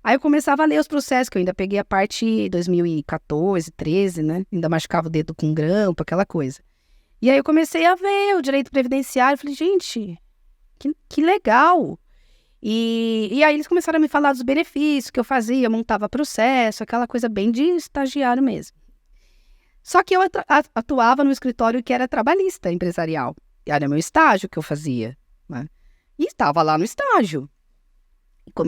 Aí eu começava a ler os processos, que eu ainda peguei a parte 2014, 13, né? Ainda machucava o dedo com grampo, aquela coisa. E aí eu comecei a ver o direito previdenciário. Falei, gente, que legal. E aí eles começaram a me falar dos benefícios que eu fazia, montava processo, aquela coisa bem de estagiário mesmo. Só que eu atuava no escritório que era trabalhista empresarial. Era meu estágio que eu fazia, né? E estava lá no estágio.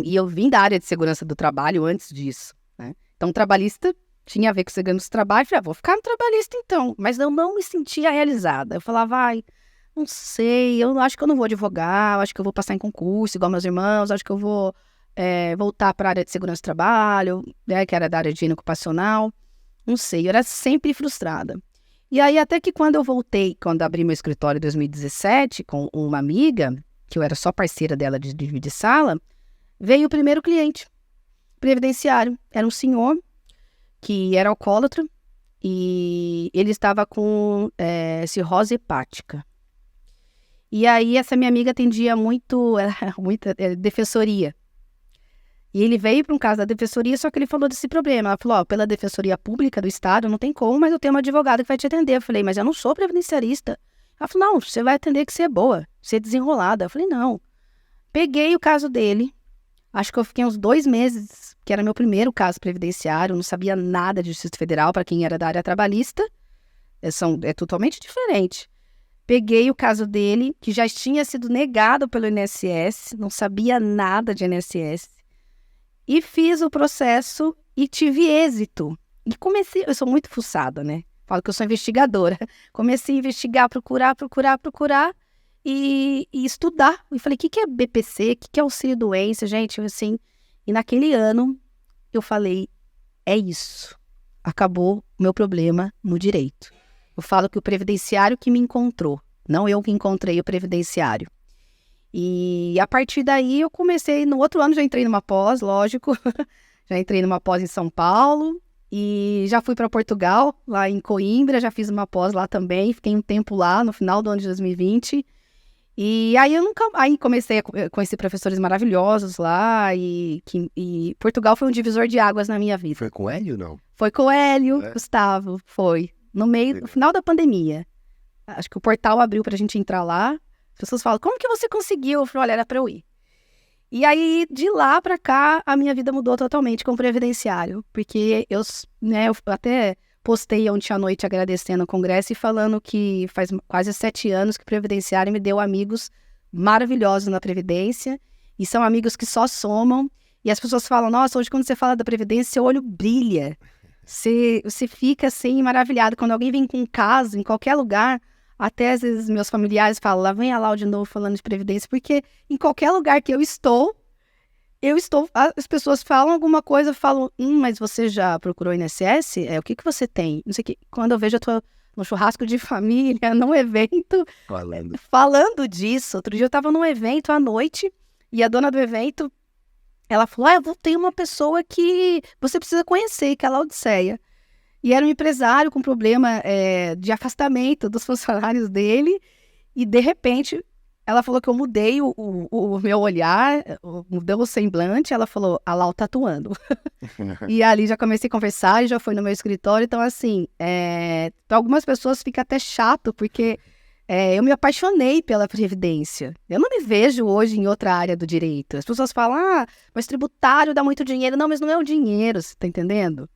E eu vim da área de segurança do trabalho antes disso, né? Então, trabalhista tinha a ver com segurança do trabalho. Falei, vou ficar no trabalhista então. Mas eu não me sentia realizada. Eu falava, não sei, eu acho que eu não vou advogar, eu acho que eu vou passar em concurso, igual meus irmãos, acho que eu vou voltar para a área de segurança do trabalho, né, que era da área de higiene ocupacional. Não sei, eu era sempre frustrada. E aí, até que quando eu voltei, quando abri meu escritório em 2017, com uma amiga, que eu era só parceira dela de dividir sala, veio o primeiro cliente, previdenciário. Era um senhor que era alcoólatra e ele estava com cirrose hepática. E aí, essa minha amiga atendia muita defensoria. E ele veio para um caso da defensoria, só que ele falou desse problema. Ela falou, pela defensoria pública do estado, não tem como, mas eu tenho uma advogada que vai te atender. Eu falei, mas eu não sou previdenciarista. Ela falou, não, você vai atender que você é boa, você é desenrolada. Eu falei, não. Peguei o caso dele, acho que eu fiquei uns 2 meses, que era meu primeiro caso previdenciário, não sabia nada de Justiça Federal, para quem era da área trabalhista, é totalmente diferente. Peguei o caso dele, que já tinha sido negado pelo INSS, não sabia nada de INSS, e fiz o processo e tive êxito. E comecei, eu sou muito fuçada, né? Falo que eu sou investigadora. Comecei a investigar, procurar e estudar. E falei, o que é BPC? O que é auxílio-doença? Gente, assim, e naquele ano eu falei, é isso. Acabou o meu problema no direito. Eu falo que o previdenciário que me encontrou, não eu que encontrei o previdenciário. E a partir daí eu comecei, no outro ano já entrei numa pós, lógico, já entrei numa pós em São Paulo e já fui para Portugal, lá em Coimbra, já fiz uma pós lá também, fiquei um tempo lá no final do ano de 2020. E aí comecei a conhecer professores maravilhosos lá e Portugal foi um divisor de águas na minha vida. Foi com o Hélio, não? Foi com o Hélio, Gustavo, foi. No final da pandemia. Acho que o portal abriu pra gente entrar lá. As pessoas falam, como que você conseguiu? Eu falei, olha, era pra eu ir. E aí, de lá pra cá, a minha vida mudou totalmente com o previdenciário. Porque eu até postei ontem à noite agradecendo o congresso e falando que faz quase 7 anos que o previdenciário me deu amigos maravilhosos na previdência. E são amigos que só somam. E as pessoas falam, nossa, hoje quando você fala da previdência, seu olho brilha. Você fica assim maravilhado. Quando alguém vem com um caso em qualquer lugar, Até às vezes meus familiares falam, lá vem a Lau de novo falando de previdência, porque em qualquer lugar que eu estou, as pessoas falam alguma coisa, falam, mas você já procurou INSS? O que você tem? Não sei o que. Quando eu vejo, eu tô no churrasco de família, num evento, falando disso. Outro dia eu tava num evento à noite, e a dona do evento, ela falou, eu tenho uma pessoa que você precisa conhecer, que é a Laodiceia. E era um empresário com problema de afastamento dos funcionários dele, e de repente... Ela falou que eu mudei o meu olhar, mudei o semblante. Ela falou, a Lau tá atuando. E ali já comecei a conversar e já foi no meu escritório. Então, assim, para algumas pessoas fica até chato, porque eu me apaixonei pela Previdência. Eu não me vejo hoje em outra área do direito. As pessoas falam, mas tributário dá muito dinheiro. Não, mas não é o dinheiro, você tá entendendo?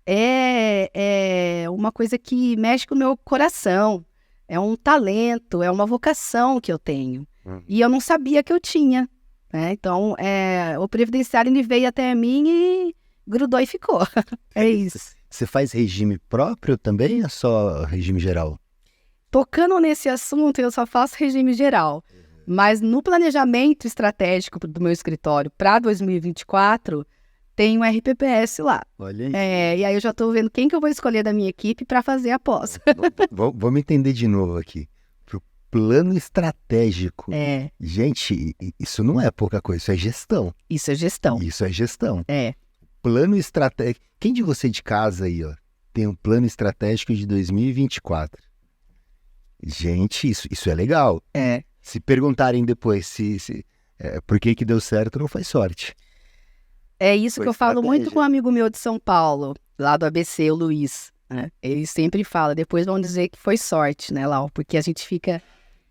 É uma coisa que mexe com o meu coração. É um talento, é uma vocação que eu tenho. E eu não sabia que eu tinha. Né? Então, o previdenciário ele veio até mim e grudou e ficou. É isso. Você faz regime próprio também ou só regime geral? Tocando nesse assunto, eu só faço regime geral. Mas no planejamento estratégico do meu escritório para 2024... tem um RPPS lá. Olha aí. E aí eu já estou vendo quem que eu vou escolher da minha equipe para fazer a pós. Vamos entender de novo aqui. Pro plano estratégico. Gente, isso não é pouca coisa, isso é gestão. Isso é gestão. Isso é gestão. É. Plano estratégico. Quem de você de casa aí, ó, tem um plano estratégico de 2024? Gente, isso é legal. Se perguntarem depois por que deu certo, não foi sorte. É isso que eu falo muito com um amigo meu de São Paulo, lá do ABC, o Luiz. Né? Ele sempre fala, depois vão dizer que foi sorte, né, Lau? Porque a gente fica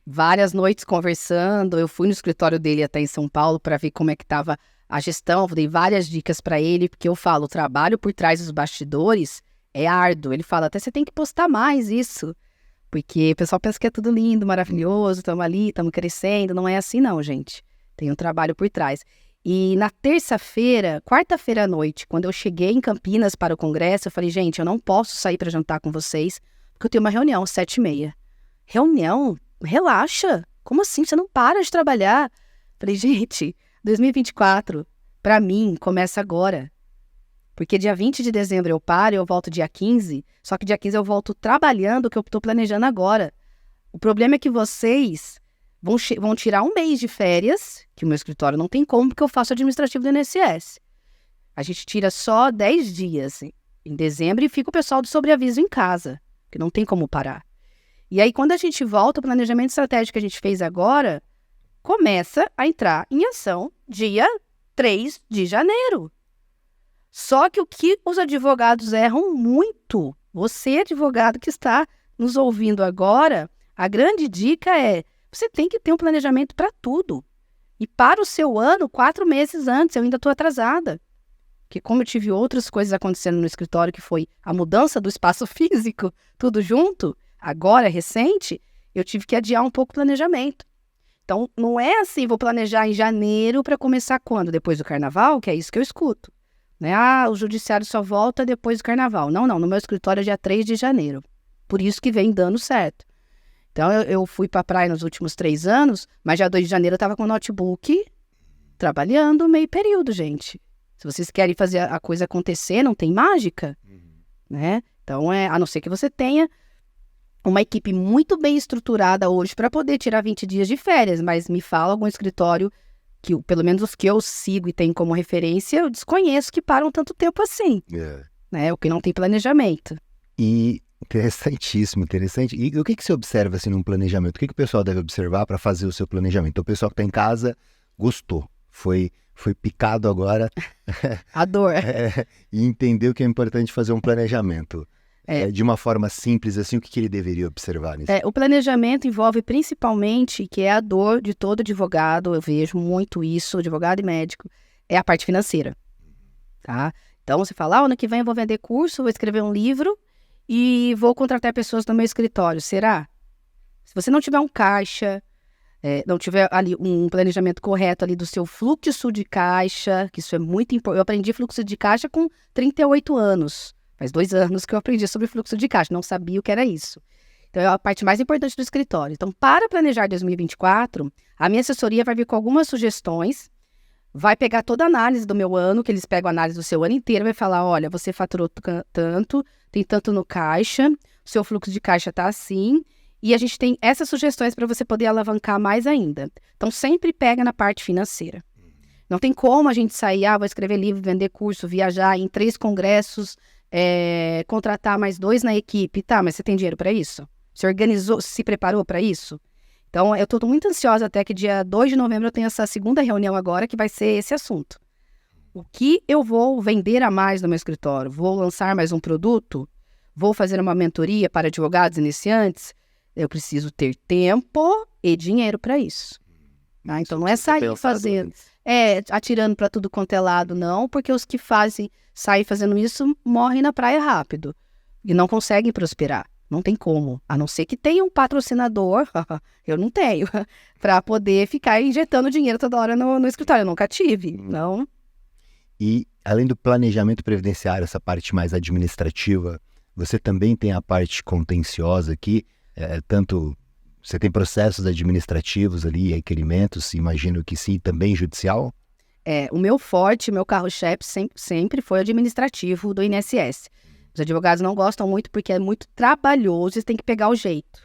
várias noites conversando. Eu fui no escritório dele até em São Paulo para ver como é que estava a gestão. Dei várias dicas para ele, porque eu falo, o trabalho por trás dos bastidores é árduo. Ele fala, até você tem que postar mais isso. Porque o pessoal pensa que é tudo lindo, maravilhoso, estamos ali, estamos crescendo. Não é assim não, gente. Tem um trabalho por trás. E na quarta-feira à noite, quando eu cheguei em Campinas para o congresso, eu falei, gente, eu não posso sair para jantar com vocês, porque eu tenho uma reunião às 7h30. Reunião? Relaxa. Como assim? Você não para de trabalhar. Falei, gente, 2024, para mim, começa agora. Porque dia 20 de dezembro eu paro, eu volto dia 15, só que dia 15 eu volto trabalhando o que eu estou planejando agora. O problema é que vocês... vão tirar um mês de férias, que o meu escritório não tem como, porque eu faço administrativo do INSS. A gente tira só 10 dias em dezembro e fica o pessoal do sobreaviso em casa, que não tem como parar. E aí, quando a gente volta, o planejamento estratégico que a gente fez agora começa a entrar em ação dia 3 de janeiro. Só que o que os advogados erram muito, você, advogado que está nos ouvindo agora, a grande dica é: você tem que ter um planejamento para tudo. E para o seu ano, 4 meses antes, eu ainda estou atrasada. Porque como eu tive outras coisas acontecendo no escritório, que foi a mudança do espaço físico, tudo junto, agora, recente, eu tive que adiar um pouco o planejamento. Então, não é assim, vou planejar em janeiro para começar quando? Depois do carnaval, que é isso que eu escuto. Né? O judiciário só volta depois do carnaval. Não, no meu escritório é dia 3 de janeiro. Por isso que vem dando certo. Então, eu fui para a praia nos últimos 3 anos, mas já 2 de janeiro eu estava com o notebook trabalhando meio período, gente. Se vocês querem fazer a coisa acontecer, não tem mágica, né? Então, a não ser que você tenha uma equipe muito bem estruturada hoje para poder tirar 20 dias de férias, mas me fala algum escritório que, pelo menos os que eu sigo e tenho como referência, eu desconheço que param tanto tempo assim, né? O que não tem planejamento. E interessantíssimo, interessante. E o que você observa assim num planejamento? O que o pessoal deve observar para fazer o seu planejamento? Então, o pessoal que está em casa gostou, foi picado agora. A dor. E entendeu que é importante fazer um planejamento. De uma forma simples, assim, o que ele deveria observar nisso? O planejamento envolve principalmente, que é a dor de todo advogado, eu vejo muito isso, advogado e médico, é a parte financeira. Tá? Então, você fala, ano que vem eu vou vender curso, vou escrever um livro e vou contratar pessoas no meu escritório. Será? Se você não tiver um caixa, não tiver ali um planejamento correto ali do seu fluxo de caixa, que isso é muito importante. Eu aprendi fluxo de caixa com 38 anos. Faz 2 anos que eu aprendi sobre fluxo de caixa, não sabia o que era isso. Então, é a parte mais importante do escritório. Então, para planejar 2024, a minha assessoria vai vir com algumas sugestões, vai pegar toda a análise do meu ano, que eles pegam a análise do seu ano inteiro, vai falar, olha, você faturou tanto, tem tanto no caixa, o seu fluxo de caixa está assim, e a gente tem essas sugestões para você poder alavancar mais ainda. Então, sempre pega na parte financeira. Não tem como a gente sair, vou escrever livro, vender curso, viajar em 3 congressos, contratar mais 2 na equipe. Tá, mas você tem dinheiro para isso? Você organizou, se preparou para isso? Então, eu estou muito ansiosa até que dia 2 de novembro eu tenho essa segunda reunião agora, que vai ser esse assunto. O que eu vou vender a mais no meu escritório? Vou lançar mais um produto? Vou fazer uma mentoria para advogados iniciantes? Eu preciso ter tempo e dinheiro para isso. Tá? Então, não é sair fazendo, atirando para tudo quanto é lado, não, porque os que saem fazendo isso morrem na praia rápido e não conseguem prosperar. Não tem como, a não ser que tenha um patrocinador, eu não tenho, para poder ficar injetando dinheiro toda hora no escritório. Eu nunca tive, não. E, além do planejamento previdenciário, essa parte mais administrativa, você também tem a parte contenciosa aqui, tanto você tem processos administrativos ali, requerimentos, imagino que sim, também judicial? O meu forte, meu carro-chefe sempre foi administrativo do INSS. Os advogados não gostam muito porque é muito trabalhoso e tem que pegar o jeito.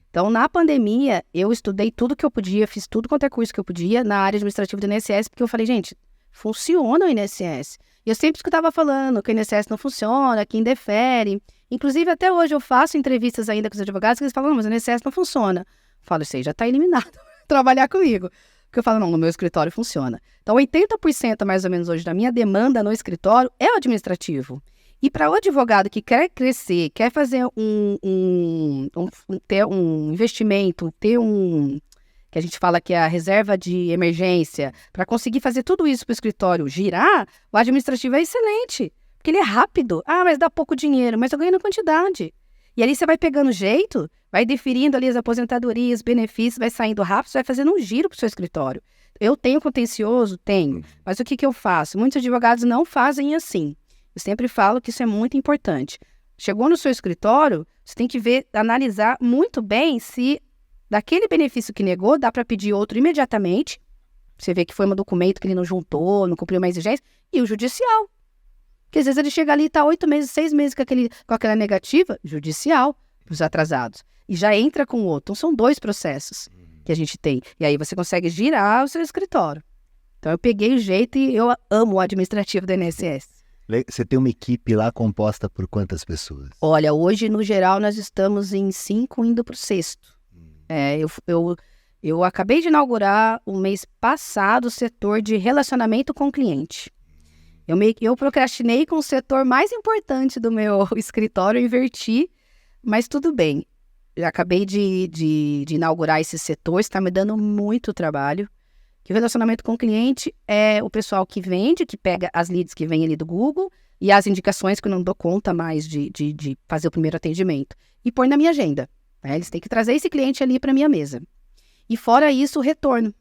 Então, na pandemia, eu estudei tudo que eu podia, fiz tudo quanto é curso que eu podia na área administrativa do INSS, porque eu falei, gente, funciona o INSS. E eu sempre escutava falando que o INSS não funciona, que indefere. Inclusive, até hoje eu faço entrevistas ainda com os advogados que eles falam, não, mas o INSS não funciona. Eu falo, isso aí já está eliminado, trabalhar comigo. Porque eu falo, não, no meu escritório funciona. Então, 80% mais ou menos hoje da minha demanda no escritório é o administrativo. E para o advogado que quer crescer, quer fazer ter um investimento, ter que a gente fala que é a reserva de emergência, para conseguir fazer tudo isso para o escritório girar, o administrativo é excelente, porque ele é rápido. Mas dá pouco dinheiro, mas eu ganho na quantidade. E ali você vai pegando jeito, vai deferindo ali as aposentadorias, benefícios, vai saindo rápido, você vai fazendo um giro para o seu escritório. Eu tenho contencioso? Tenho. Mas o que eu faço? Muitos advogados não fazem assim. Eu sempre falo que isso é muito importante. Chegou no seu escritório, você tem que analisar muito bem se daquele benefício que negou, dá para pedir outro imediatamente. Você vê que foi um documento que ele não juntou, não cumpriu uma exigência. E o judicial. Porque às vezes ele chega ali e está 8 meses, 6 meses com aquela negativa, judicial, para os atrasados. E já entra com o outro. Então são 2 processos que a gente tem. E aí você consegue girar o seu escritório. Então eu peguei o jeito e eu amo o administrativo do INSS. Você tem uma equipe lá composta por quantas pessoas? Olha, hoje, no geral, nós estamos em 5, indo para o 6º. Eu acabei de inaugurar, o mês passado, o setor de relacionamento com o cliente. Eu procrastinei com o setor mais importante do meu escritório, inverti, mas tudo bem. Eu acabei de inaugurar esse setor, está me dando muito trabalho. Que o relacionamento com o cliente é o pessoal que vende, que pega as leads que vem ali do Google e as indicações que eu não dou conta mais de fazer o primeiro atendimento. E pôr na minha agenda. Né? Eles têm que trazer esse cliente ali para a minha mesa. E fora isso, o retorno.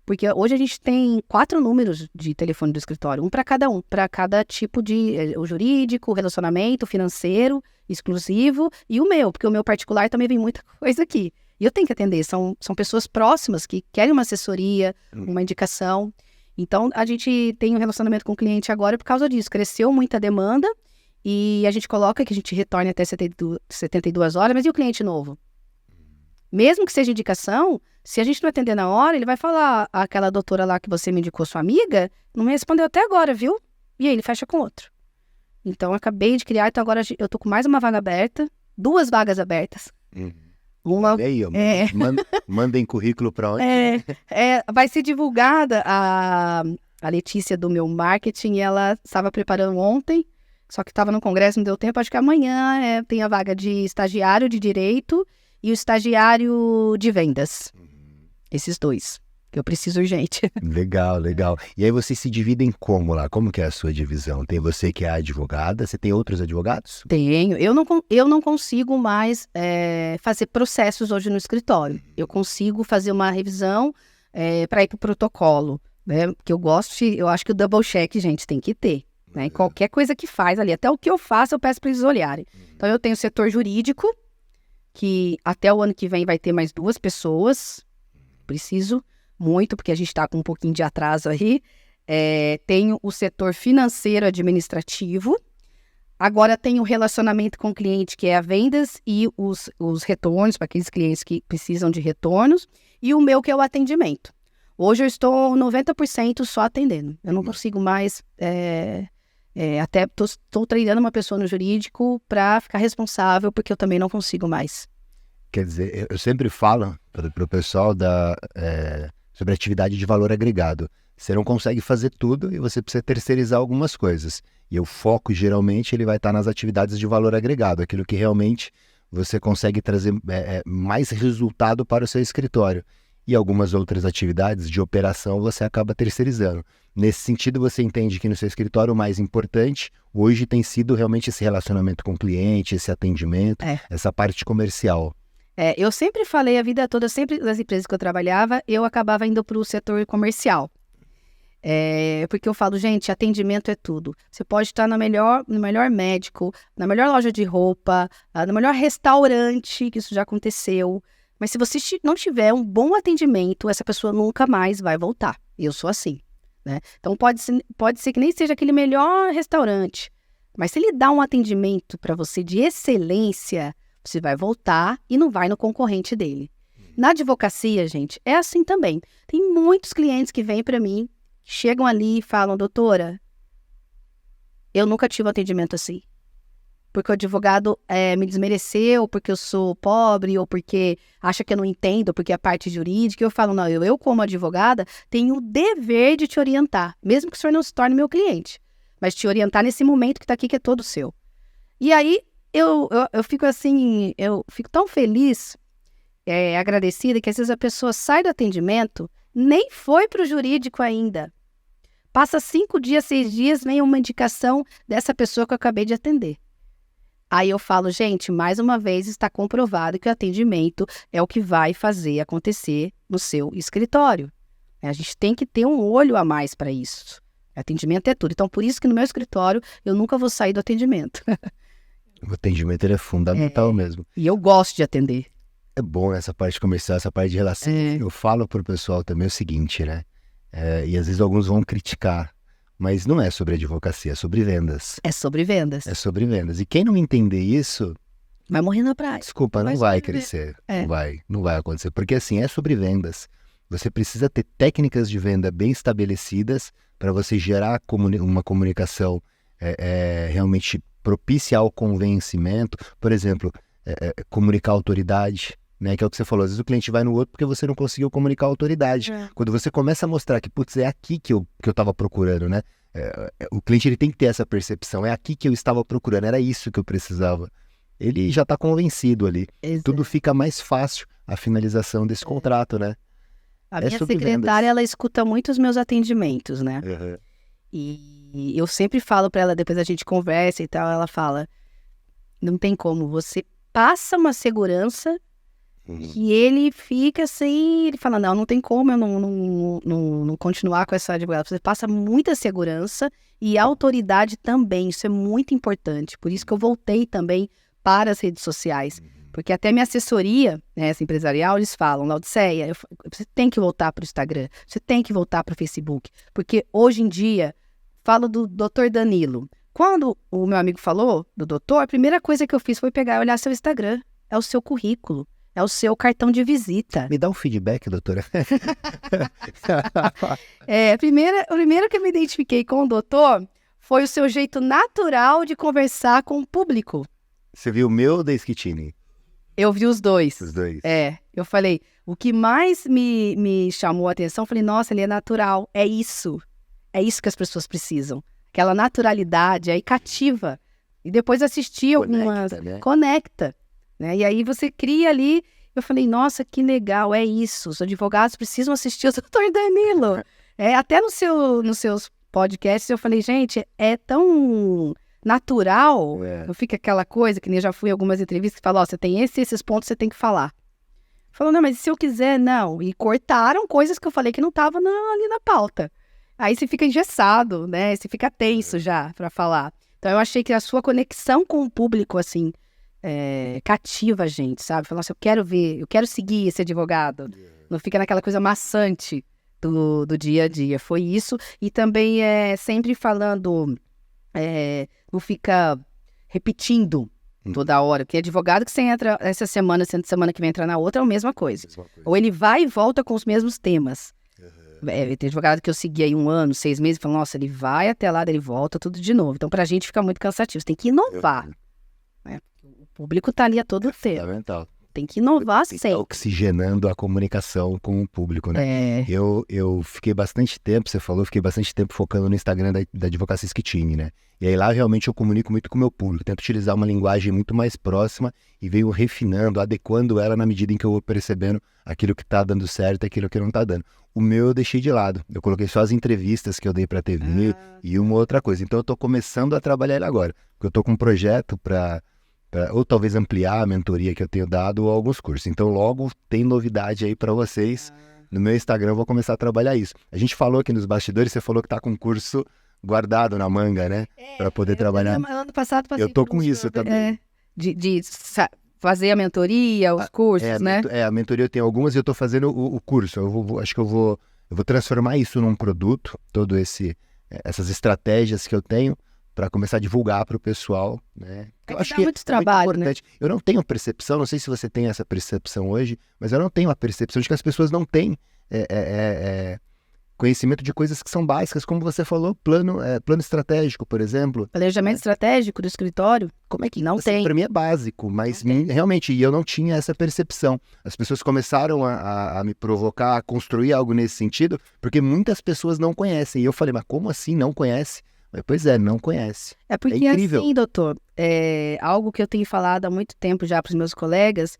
Porque hoje a gente tem 4 números de telefone do escritório, um para cada tipo o jurídico, o relacionamento, o financeiro, exclusivo e o meu, porque o meu particular também vem muita coisa aqui. E eu tenho que atender, são pessoas próximas que querem uma assessoria, uma indicação. Então, a gente tem um relacionamento com o cliente agora por causa disso. Cresceu muita demanda e a gente coloca que a gente retorne até 72 horas, mas e o cliente novo? Mesmo que seja indicação, se a gente não atender na hora, ele vai falar, aquela doutora lá que você me indicou, sua amiga, não me respondeu até agora, viu? E aí, ele fecha com outro. Então, eu acabei de criar, então agora eu tô com mais uma vaga aberta, 2 vagas abertas. Aí, mandem currículo para onde? Vai ser divulgada a Letícia do meu marketing, ela estava preparando ontem, só que estava no congresso, não deu tempo, acho que amanhã tem a vaga de estagiário de direito e o estagiário de vendas. Esses 2, que eu preciso urgente. Legal. E aí vocês se dividem como lá? Como que é a sua divisão? Tem você que é advogada, você tem outros advogados? Tenho. Eu não consigo mais fazer processos hoje no escritório. Eu consigo fazer uma revisão para ir para o protocolo, né? Porque eu acho que o double check, gente, tem que ter. Né? Qualquer coisa que faz ali, até o que eu faço, eu peço para eles olharem. Então eu tenho o setor jurídico, que até o ano que vem vai ter mais 2 pessoas. Preciso muito, porque a gente está com um pouquinho de atraso aí. Tenho o setor financeiro administrativo. Agora tenho o relacionamento com o cliente, que é a vendas e os retornos, para aqueles clientes que precisam de retornos. E o meu, que é o atendimento. Hoje eu estou 90% só atendendo. Eu não consigo mais... até estou treinando uma pessoa no jurídico para ficar responsável, porque eu também não consigo mais. Quer dizer, eu sempre falo para o pessoal sobre atividade de valor agregado. Você não consegue fazer tudo e você precisa terceirizar algumas coisas. E o foco, geralmente, ele vai estar nas atividades de valor agregado, aquilo que realmente você consegue trazer mais resultado para o seu escritório. E algumas outras atividades de operação você acaba terceirizando. Nesse sentido, você entende que no seu escritório o mais importante hoje tem sido realmente esse relacionamento com o cliente, esse atendimento, essa parte comercial. Eu sempre falei a vida toda, sempre nas empresas que eu trabalhava, eu acabava indo para o setor comercial. Porque eu falo, gente, atendimento é tudo. Você pode estar no melhor médico, na melhor loja de roupa, no melhor restaurante, que isso já aconteceu. Mas se você não tiver um bom atendimento, essa pessoa nunca mais vai voltar. Eu sou assim, né? Então pode ser que nem seja aquele melhor restaurante, mas se ele dá um atendimento para você de excelência, você vai voltar e não vai no concorrente dele. Na advocacia, gente, é assim também. Tem muitos clientes que vêm para mim, chegam ali e falam, doutora, eu nunca tive um atendimento assim. Porque o advogado me desmereceu, porque eu sou pobre, ou porque acha que eu não entendo, porque a parte jurídica. Eu falo, não, eu como advogada, tenho o dever de te orientar, mesmo que o senhor não se torne meu cliente, mas te orientar nesse momento que está aqui, que é todo seu. E aí, eu fico assim, eu fico tão feliz, agradecida, que às vezes a pessoa sai do atendimento, nem foi para o jurídico ainda. Passa 5 dias, 6 dias, vem uma indicação dessa pessoa que eu acabei de atender. Aí eu falo, gente, mais uma vez está comprovado que o atendimento é o que vai fazer acontecer no seu escritório. A gente tem que ter um olho a mais para isso. Atendimento é tudo. Então, por isso que no meu escritório eu nunca vou sair do atendimento. O atendimento ele é fundamental mesmo. E eu gosto de atender. É bom essa parte comercial, essa parte de relação. Eu falo pro pessoal também o seguinte, né? E às vezes alguns vão criticar. Mas não é sobre advocacia, é sobre vendas. É sobre vendas. É sobre vendas. E quem não entender isso... vai morrer na praia. Desculpa, não vai crescer. Não vai acontecer. Porque assim, é sobre vendas. Você precisa ter técnicas de venda bem estabelecidas para você gerar uma comunicação realmente propícia ao convencimento. Por exemplo, comunicar autoridade, né? Que é o que você falou. Às vezes o cliente vai no outro porque você não conseguiu comunicar a autoridade. Quando você começa a mostrar que, putz, é aqui que eu estava procurando, né? O cliente ele tem que ter essa percepção. É aqui que eu estava procurando, era isso que eu precisava. Ele já está convencido ali. Exato. Tudo fica mais fácil a finalização desse contrato, né? A minha secretária, ela escuta muito os meus atendimentos, né? Uhum. E eu sempre falo para ela, depois a gente conversa e tal, ela fala, não tem como, você passa uma segurança que ele fica assim, ele fala, não tem como eu não continuar com essa advogada. Você passa muita segurança e autoridade também, isso é muito importante. Por isso que eu voltei também para as redes sociais. Porque até minha assessoria, né, essa empresarial, eles falam, Laodiceia, você tem que voltar para o Instagram, você tem que voltar para o Facebook. Porque hoje em dia, falo do Dr. Danilo. Quando o meu amigo falou do doutor, a primeira coisa que eu fiz foi pegar e olhar seu Instagram. É o seu currículo. É o seu cartão de visita. Me dá um feedback, doutora. Primeiro que eu me identifiquei com o doutor foi o seu jeito natural de conversar com o público. Você viu o meu ou da Schettini? Eu vi os dois. Os dois. Eu falei, o que mais me chamou a atenção, eu falei, nossa, ele é natural. É isso que as pessoas precisam. Aquela naturalidade aí cativa. E depois assistir algumas... Conecta. Né? E aí você cria ali, eu falei, nossa, que legal, é isso, os advogados precisam assistir o Dr. Danilo. Até nos seus podcasts eu falei, gente, é tão natural, não fica aquela coisa, que nem eu já fui em algumas entrevistas que falam, você tem esses pontos que você tem que falar. Falou, não, mas se eu quiser, não. E cortaram coisas que eu falei que não estavam ali na pauta. Aí você fica engessado, né, você fica tenso já para falar. Então eu achei que a sua conexão com o público, assim, cativa a gente, sabe? Fala, nossa, eu quero seguir esse advogado. Não fica naquela coisa maçante do dia a dia. Foi isso. E também sempre falando, não fica repetindo toda hora. Porque advogado que você entra essa semana, sendo semana que vem entrar na outra, é a mesma coisa. Ou ele vai e volta com os mesmos temas. Tem advogado que eu segui aí 1 ano, 6 meses, e falo, nossa, ele vai até lá, ele volta, tudo de novo. Então, pra gente fica muito cansativo. Você tem que inovar. Né? O público tá ali a todo tempo. Fundamental. Tem que inovar sempre. Tá oxigenando a comunicação com o público, né? Eu fiquei bastante tempo, você falou, fiquei bastante tempo focando no Instagram da Advocacia Schettini, né? E aí lá realmente eu comunico muito com o meu público, tento utilizar uma linguagem muito mais próxima e venho refinando, adequando ela na medida em que eu vou percebendo aquilo que tá dando certo e aquilo que não tá dando. O meu eu deixei de lado, eu coloquei só as entrevistas que eu dei pra TV e uma outra coisa. Então eu tô começando a trabalhar ele agora, porque eu tô com um projeto ou talvez ampliar a mentoria que eu tenho dado ou alguns cursos. Então logo tem novidade aí para vocês. No meu Instagram eu vou começar a trabalhar isso. A gente falou aqui nos bastidores, você falou que tá com um curso guardado na manga, né? Para poder trabalhar. Ano passado passei eu tô com isso também. De fazer a mentoria, os cursos, né? A mentoria eu tenho algumas e eu tô fazendo o curso. Acho que eu vou transformar isso num produto, essas estratégias que eu tenho para começar a divulgar para o pessoal, né? Eu acho que muito trabalho, muito importante. Né? Eu não tenho percepção, não sei se você tem essa percepção hoje, mas eu não tenho a percepção de que as pessoas não têm conhecimento de coisas que são básicas, como você falou, plano estratégico, por exemplo. Planejamento estratégico do escritório? Como é que não tem? Para mim é básico, mas realmente eu não tinha essa percepção. As pessoas começaram a me provocar a construir algo nesse sentido, porque muitas pessoas não conhecem. E eu falei, mas como assim não conhece? Pois não conhece. É porque assim, doutor, algo que eu tenho falado há muito tempo já para os meus colegas,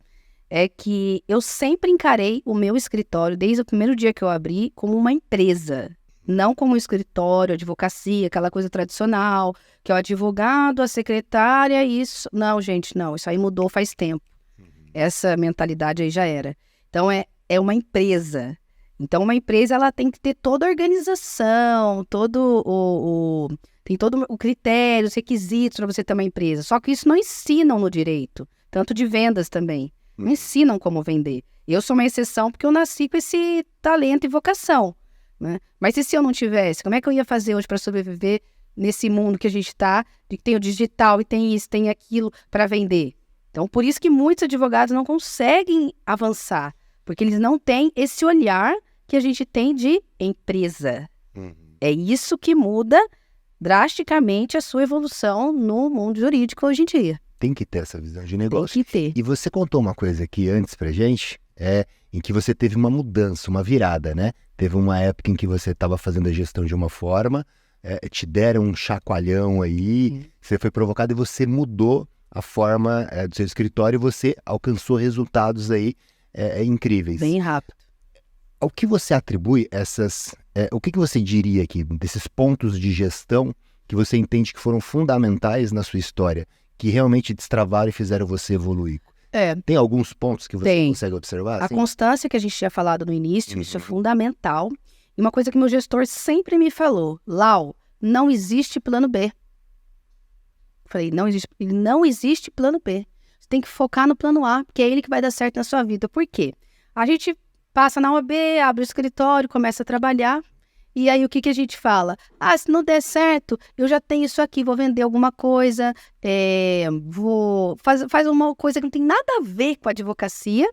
é que eu sempre encarei o meu escritório, desde o primeiro dia que eu abri, como uma empresa. Não como um escritório, advocacia, aquela coisa tradicional, que é o advogado, a secretária, isso. Não, gente, não. Isso aí mudou faz tempo. Essa mentalidade aí já era. Então, é uma empresa. Então, uma empresa, ela tem que ter toda a organização, tem todo o critério, os requisitos para você ter uma empresa. Só que isso não ensinam no direito, tanto de vendas também. Não ensinam como vender. Eu sou uma exceção porque eu nasci com esse talento e vocação, né? Mas e se eu não tivesse? Como é que eu ia fazer hoje para sobreviver nesse mundo que a gente está, de que tem o digital e tem isso, tem aquilo para vender? Então, por isso que muitos advogados não conseguem avançar, porque eles não têm esse olhar que a gente tem de empresa. É isso que muda drasticamente a sua evolução no mundo jurídico hoje em dia. Tem que ter essa visão de negócio. Tem que ter. E você contou uma coisa aqui antes pra gente, em que você teve uma mudança, uma virada, né? Teve uma época em que você estava fazendo a gestão de uma forma, te deram um chacoalhão aí, você foi provocado e você mudou a forma do seu escritório e você alcançou resultados aí incríveis. Bem rápido. Ao que você atribui o que você diria aqui, desses pontos de gestão que você entende que foram fundamentais na sua história, que realmente destravaram e fizeram você evoluir? Tem alguns pontos que você consegue observar? A constância que a gente tinha falado no início, isso é fundamental. E uma coisa que meu gestor sempre me falou, Lau, não existe plano B. Eu falei, não existe plano B. Você tem que focar no plano A, porque é ele que vai dar certo na sua vida. Por quê? A gente passa na OAB, abre o escritório, começa a trabalhar. E aí, o que a gente fala? Se não der certo, eu já tenho isso aqui, vou vender alguma coisa, faz uma coisa que não tem nada a ver com a advocacia,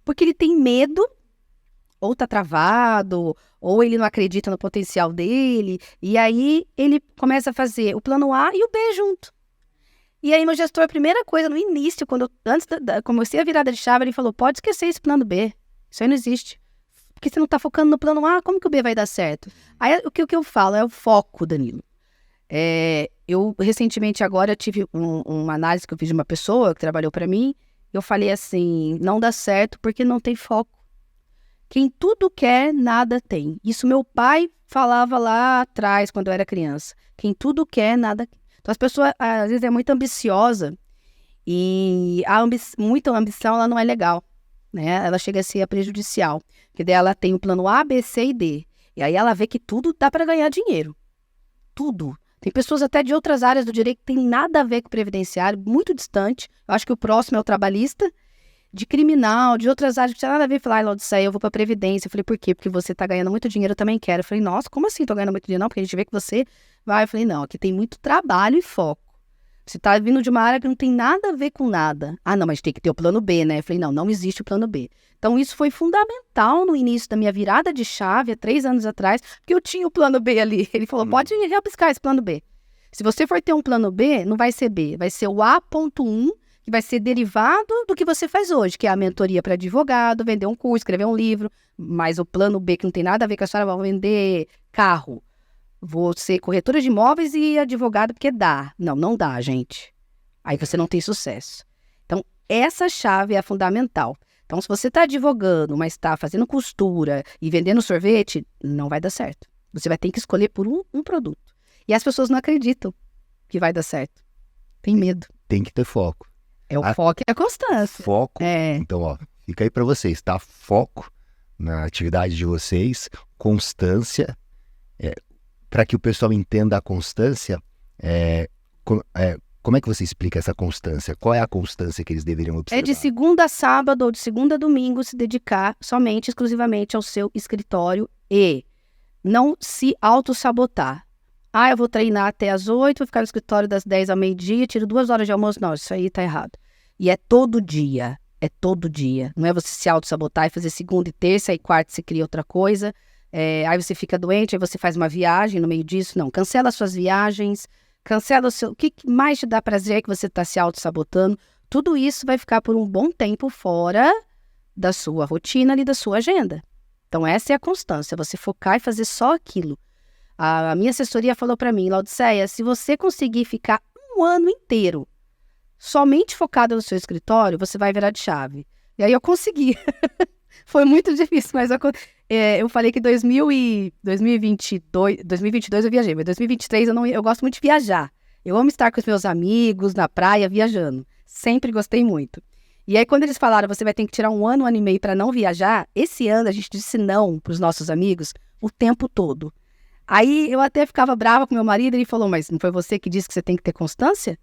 porque ele tem medo, ou tá travado, ou ele não acredita no potencial dele, e aí ele começa a fazer o plano A e o B junto. E aí, meu gestor, a primeira coisa, no início, antes comecei a virada de chave, ele falou, pode esquecer esse plano B, isso aí não existe. Porque você não está focando no plano A, como que o B vai dar certo? Aí o que eu falo é o foco, Danilo. Eu recentemente agora tive uma análise que eu fiz de uma pessoa que trabalhou para mim. Eu falei assim, não dá certo porque não tem foco. Quem tudo quer, nada tem. Isso meu pai falava lá atrás, quando eu era criança. Quem tudo quer, nada... Então as pessoas, às vezes, é muito ambiciosa. E muita ambição, ela não é legal. Né? Ela chega a ser prejudicial. Porque daí ela tem o plano A, B, C e D. E aí ela vê que tudo dá para ganhar dinheiro. Tudo. Tem pessoas até de outras áreas do direito que tem nada a ver com previdenciário, muito distante. Eu acho que o próximo é o trabalhista, de criminal, de outras áreas que não tem nada a ver. Falar, Laodiceia, eu vou pra Previdência. Eu falei, por quê? Porque você tá ganhando muito dinheiro, eu também quero. Eu falei, nossa, como assim tô ganhando muito dinheiro? Não, porque a gente vê que você vai. Eu falei, não, aqui tem muito trabalho e foco. Você tá vindo de uma área que não tem nada a ver com nada. Ah, não, mas tem que ter o plano B, né? Eu falei, não existe o plano B. Então, isso foi fundamental no início da minha virada de chave, há 3 anos atrás, porque eu tinha o plano B ali. Ele falou, pode reabiscar esse plano B. Se você for ter um plano B, não vai ser B, vai ser o A.1, que vai ser derivado do que você faz hoje, que é a mentoria para advogado, vender um curso, escrever um livro, mas o plano B, que não tem nada a ver com a história, vai vender carro. Vou ser corretora de imóveis e advogado porque dá. Não dá, gente. Aí você não tem sucesso. Então, essa chave é a fundamental. Então, se você está advogando, mas está fazendo costura e vendendo sorvete, não vai dar certo. Você vai ter que escolher por um produto. E as pessoas não acreditam que vai dar certo. Tem medo. Tem que ter foco. É o foco e a constância. Foco. Então, ó, fica aí para vocês, tá? Foco na atividade de vocês, constância. Para que o pessoal entenda a constância, como é que você explica essa constância? Qual é a constância que eles deveriam observar? É de segunda a sábado ou de segunda a domingo se dedicar somente, exclusivamente ao seu escritório e não se auto-sabotar. Ah, eu vou treinar até as 8, vou ficar no escritório das 10 ao meio-dia, tiro 2 horas de almoço. Não, isso aí tá errado. E é todo dia. Não é você se auto-sabotar e fazer segunda e terça, e quarta você cria outra coisa. Aí você fica doente, aí você faz uma viagem no meio disso. Não, cancela as suas viagens, cancela o que mais te dá prazer que você está se auto-sabotando. Tudo isso vai ficar por um bom tempo fora da sua rotina e da sua agenda. Então essa é a constância, você focar e fazer só aquilo. A minha assessoria falou para mim, Laodiceia, se você conseguir ficar um ano inteiro somente focada no seu escritório, você vai virar de chave. E aí eu consegui. Foi muito difícil, mas eu falei que 2022 eu viajei, mas 2023 eu gosto muito de viajar. Eu amo estar com os meus amigos na praia, viajando. Sempre gostei muito. E aí, quando eles falaram, você vai ter que tirar um ano e meio para não viajar, esse ano a gente disse não para os nossos amigos o tempo todo. Aí eu até ficava brava com meu marido, ele falou, mas não foi você que disse que você tem que ter constância?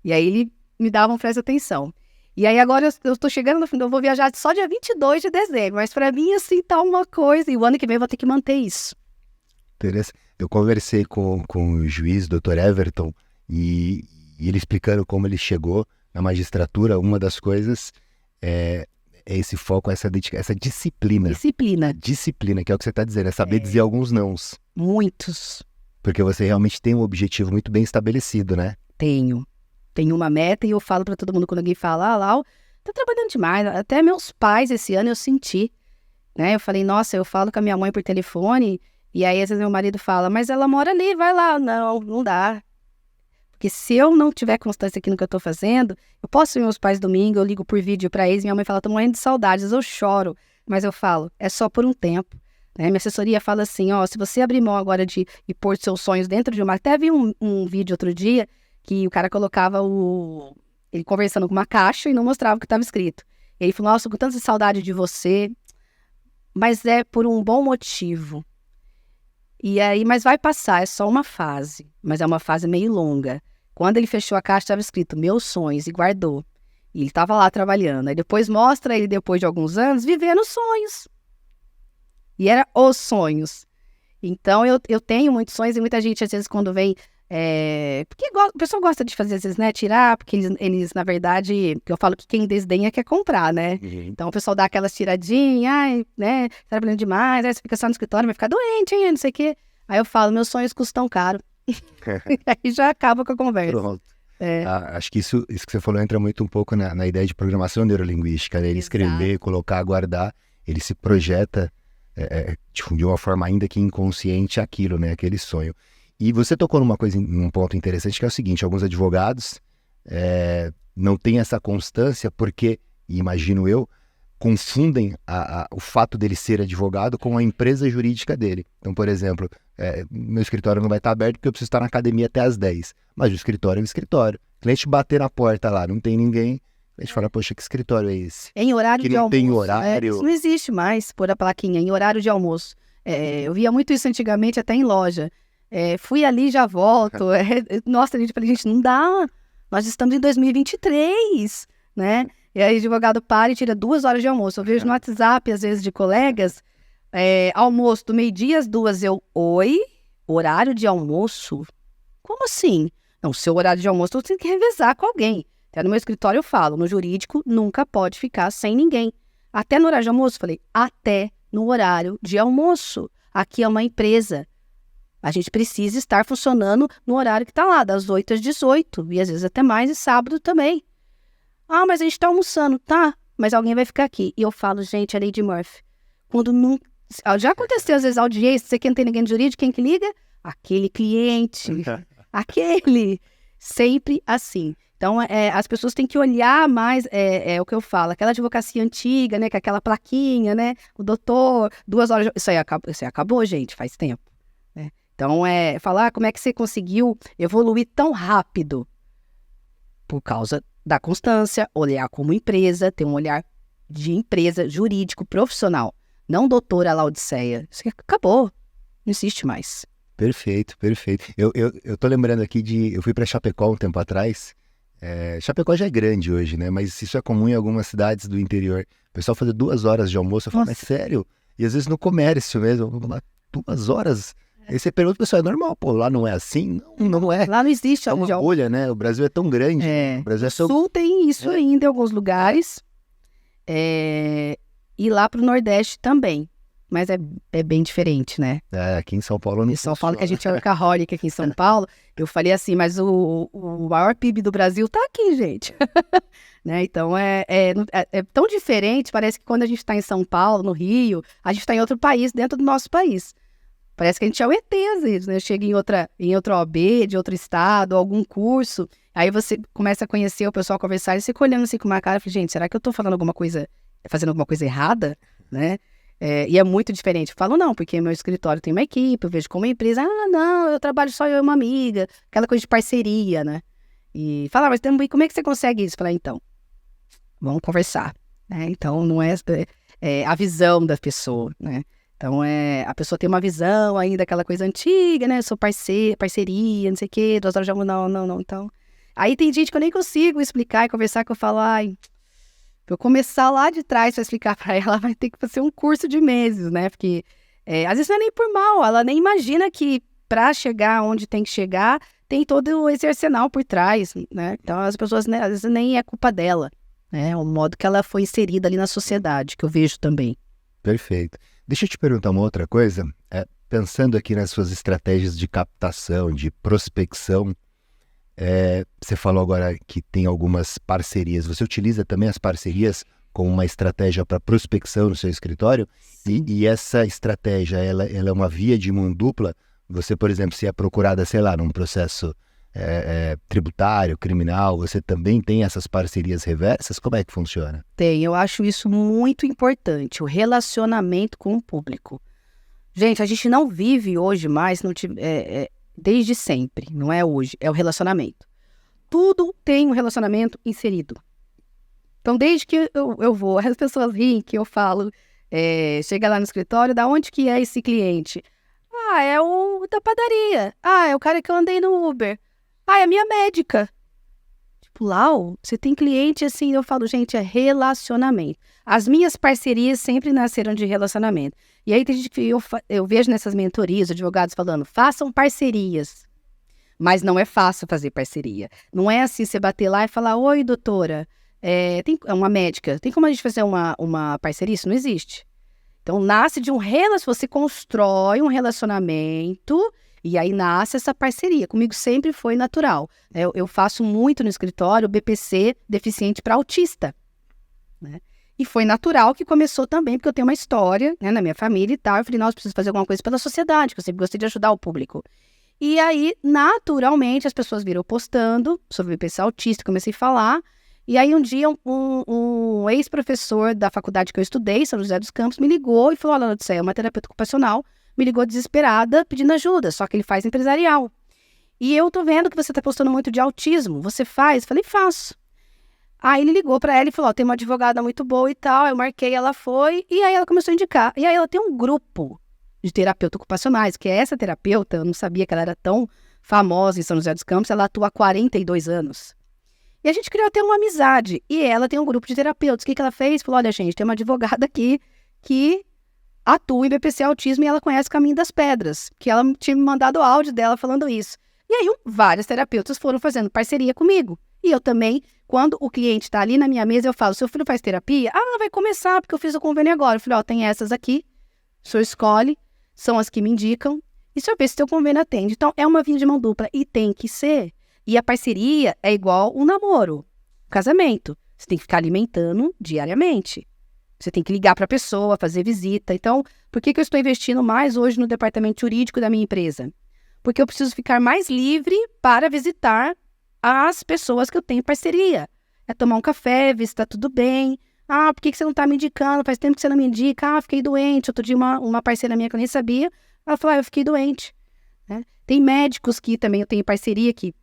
E aí ele me dava presta atenção. E aí agora eu tô chegando no fim, eu vou viajar só dia 22 de dezembro, mas para mim assim tá uma coisa, e o ano que vem eu vou ter que manter isso. Interessante. Eu conversei com o juiz, Dr. Everton, e ele explicando como ele chegou na magistratura, uma das coisas é esse foco, essa disciplina. Disciplina, que é o que você está dizendo, é saber dizer alguns nãos. Muitos. Porque você realmente tem um objetivo muito bem estabelecido, né? Tenho uma meta e eu falo para todo mundo quando alguém fala, Lau, tá trabalhando demais. Até meus pais esse ano eu senti, né? Eu falei, nossa, eu falo com a minha mãe por telefone e aí às vezes meu marido fala, mas ela mora ali, vai lá. Não dá. Porque se eu não tiver constância aqui no que eu tô fazendo, eu posso ir meus pais domingo, eu ligo por vídeo para eles, minha mãe fala, tô morrendo de saudades, eu choro. Mas eu falo, é só por um tempo. Né? Minha assessoria fala assim, se você abrir mão agora de pôr seus sonhos dentro de uma... Até vi um vídeo outro dia que o cara colocava ele conversando com uma caixa e não mostrava o que estava escrito. Ele falou, nossa, com tanta saudade de você, mas é por um bom motivo. E aí, mas vai passar, é só uma fase, mas é uma fase meio longa. Quando ele fechou a caixa, estava escrito meus sonhos e guardou. E ele estava lá trabalhando. Aí depois mostra ele, depois de alguns anos, vivendo sonhos. E era os sonhos. Então, eu tenho muitos sonhos e muita gente, às vezes, quando vem... porque o pessoal gosta de fazer, às vezes, né? Tirar, porque eles, na verdade... Eu falo que quem desdenha quer comprar, né? Uhum. Então, o pessoal dá aquelas tiradinhas, né? Trabalhando demais, aí você fica só no escritório, vai ficar doente, hein? Não sei o quê. Aí eu falo, meus sonhos custam caro. E aí já acaba com a conversa. Pronto. Acho que isso que você falou entra muito um pouco na ideia de programação neurolinguística, né? Ele escrever, colocar, guardar, ele se projeta de uma forma ainda que inconsciente aquilo, né? Aquele sonho. E você tocou num ponto interessante, que é o seguinte, alguns advogados não têm essa constância porque, imagino eu, confundem o fato dele ser advogado com a empresa jurídica dele. Então, por exemplo, meu escritório não vai estar aberto porque eu preciso estar na academia até às 10. Mas o escritório é um escritório. O cliente bater na porta lá, não tem ninguém, a gente fala, poxa, que escritório é esse? Em horário de almoço. Tem horário. Isso não existe mais, pôr a plaquinha, em horário de almoço. Eu via muito isso antigamente, até em loja. fui ali, já volto. Nossa, a gente falei, gente, não dá. Nós estamos em 2023, né? E aí o advogado para e tira 2 horas de almoço. Eu vejo no WhatsApp, às vezes, de colegas, almoço do meio-dia às 2, oi, horário de almoço? Como assim? Não, seu horário de almoço você tem que revezar com alguém. Até no meu escritório eu falo, no jurídico nunca pode ficar sem ninguém. Até no horário de almoço, falei, até no horário de almoço. Aqui é uma empresa. A gente precisa estar funcionando no horário que está lá, das 8 às 18, e às vezes até mais, e sábado também. Ah, mas a gente está almoçando, tá? Mas alguém vai ficar aqui. E eu falo, gente, é Lady Murphy. Quando não... Já aconteceu, às vezes, audiência, você que não tem ninguém de jurídico, quem que liga? Aquele cliente. Aquele. Sempre assim. Então, as pessoas têm que olhar mais, o que eu falo, aquela advocacia antiga, né, com aquela plaquinha, né, o doutor, 2 horas... Isso aí acabou, gente, faz tempo. Né? Então, falar como é que você conseguiu evoluir tão rápido por causa da constância, olhar como empresa, ter um olhar de empresa jurídico profissional, não doutora Laodiceia. Isso acabou, não existe mais. Perfeito, perfeito. Eu tô lembrando aqui eu fui para Chapecó um tempo atrás. Chapecó já é grande hoje, né? Mas isso é comum em algumas cidades do interior. O pessoal fazer 2 horas de almoço, eu falo, mas sério? E às vezes no comércio mesmo, vamos lá, 2 horas? Aí você pergunta pro pessoal, é normal, pô, lá não é assim? Não é. Lá não existe. É uma bolha, né? O Brasil é tão grande. O Brasil Sul tem isso ainda em alguns lugares. E lá pro Nordeste também. Mas é bem diferente, né? Aqui em São Paulo não. O pessoal fala que a gente é workaholic aqui em São Paulo. Eu falei assim, mas o maior PIB do Brasil tá aqui, gente. Né? Então, é tão diferente. Parece que quando a gente tá em São Paulo, no Rio, a gente tá em outro país, dentro do nosso país. Parece que a gente é o ET, às vezes, né? Chega em outra OAB, de outro estado, algum curso. Aí você começa a conhecer o pessoal, conversar, e você fica olhando assim com uma cara e fala, gente, será que eu tô fazendo alguma coisa errada? Né? E é muito diferente. Eu falo, não, porque meu escritório tem uma equipe, eu vejo como uma empresa, não, eu trabalho só eu e uma amiga, aquela coisa de parceria, né? E fala, mas também, como é que você consegue isso? Falar, então, vamos conversar, né? Então, não é a visão da pessoa, né? Então, a pessoa tem uma visão ainda, aquela coisa antiga, né? Eu sou parceria, não sei o quê, 2 horas de almoço, não, então... Aí tem gente que eu nem consigo explicar e conversar, que eu falo, pra eu começar lá de trás pra explicar pra ela, vai ter que fazer um curso de meses, né? Porque, às vezes não é nem por mal, ela nem imagina que pra chegar onde tem que chegar, tem todo esse arsenal por trás, né? Então, as pessoas, né, às vezes nem é culpa dela, né? É o modo que ela foi inserida ali na sociedade, que eu vejo também. Perfeito. Deixa eu te perguntar uma outra coisa. Pensando aqui nas suas estratégias de captação, de prospecção, você falou agora que tem algumas parcerias. Você utiliza também as parcerias como uma estratégia para prospecção no seu escritório? E essa estratégia, ela é uma via de mão dupla? Você, por exemplo, se é procurada, sei lá, num processo tributário, criminal, você também tem essas parcerias reversas? Como é que funciona? Tem, eu acho isso muito importante, o relacionamento com o público. Gente, a gente não vive hoje mais, desde sempre, não é hoje, é o relacionamento. Tudo tem um relacionamento inserido. Então, desde que eu vou, as pessoas riem que eu falo, chega lá no escritório, da onde que é esse cliente? É o da padaria. É o cara que eu andei no Uber. É a minha médica. Tipo, você tem cliente assim, eu falo, gente, é relacionamento. As minhas parcerias sempre nasceram de relacionamento. E aí tem gente que eu vejo nessas mentorias, advogados falando, façam parcerias. Mas não é fácil fazer parceria. Não é assim você bater lá e falar, oi, doutora, tem uma médica, tem como a gente fazer uma parceria? Isso não existe. Então, nasce de um relacionamento, você constrói um relacionamento e aí nasce essa parceria. Comigo sempre foi natural. Eu faço muito no escritório BPC deficiente para autista. Né? E foi natural que começou também, porque eu tenho uma história, né, na minha família e tal. Eu falei, nossa, preciso fazer alguma coisa pela sociedade, que eu sempre gostei de ajudar o público. E aí, naturalmente, as pessoas viram postando sobre o BPC autista, comecei a falar. E aí, um dia, um ex-professor da faculdade que eu estudei, São José dos Campos, me ligou e falou, olha, Laodiceia, é uma terapeuta ocupacional, me ligou desesperada, pedindo ajuda, só que ele faz empresarial. E eu tô vendo que você tá postando muito de autismo, você faz? Falei, faço. Aí ele ligou pra ela e falou, tem uma advogada muito boa e tal, eu marquei, ela foi, e aí ela começou a indicar. E aí ela tem um grupo de terapeuta ocupacionais, que é essa terapeuta, eu não sabia que ela era tão famosa em São José dos Campos, ela atua há 42 anos. E a gente criou até uma amizade, e ela tem um grupo de terapeutas. O que ela fez? Falou, olha gente, tem uma advogada aqui que atua em BPC Autismo e ela conhece o Caminho das Pedras, que ela tinha me mandado áudio dela falando isso. E aí vários terapeutas foram fazendo parceria comigo. E eu também, quando o cliente está ali na minha mesa, eu falo, seu filho faz terapia? Ah, vai começar, porque eu fiz o convênio agora. Eu falei, tem essas aqui, o senhor escolhe, são as que me indicam, e o senhor vê se o seu convênio atende. Então, é uma via de mão dupla, e tem que ser. E a parceria é igual um namoro, um casamento. Você tem que ficar alimentando diariamente. Você tem que ligar para a pessoa, fazer visita. Então, por que eu estou investindo mais hoje no departamento jurídico da minha empresa? Porque eu preciso ficar mais livre para visitar as pessoas que eu tenho parceria. É tomar um café, ver se está tudo bem. Ah, por que você não está me indicando? Faz tempo que você não me indica. Ah, fiquei doente. Outro dia uma parceira minha que eu nem sabia, ela falou, eu fiquei doente. Né? Tem médicos que também eu tenho parceria que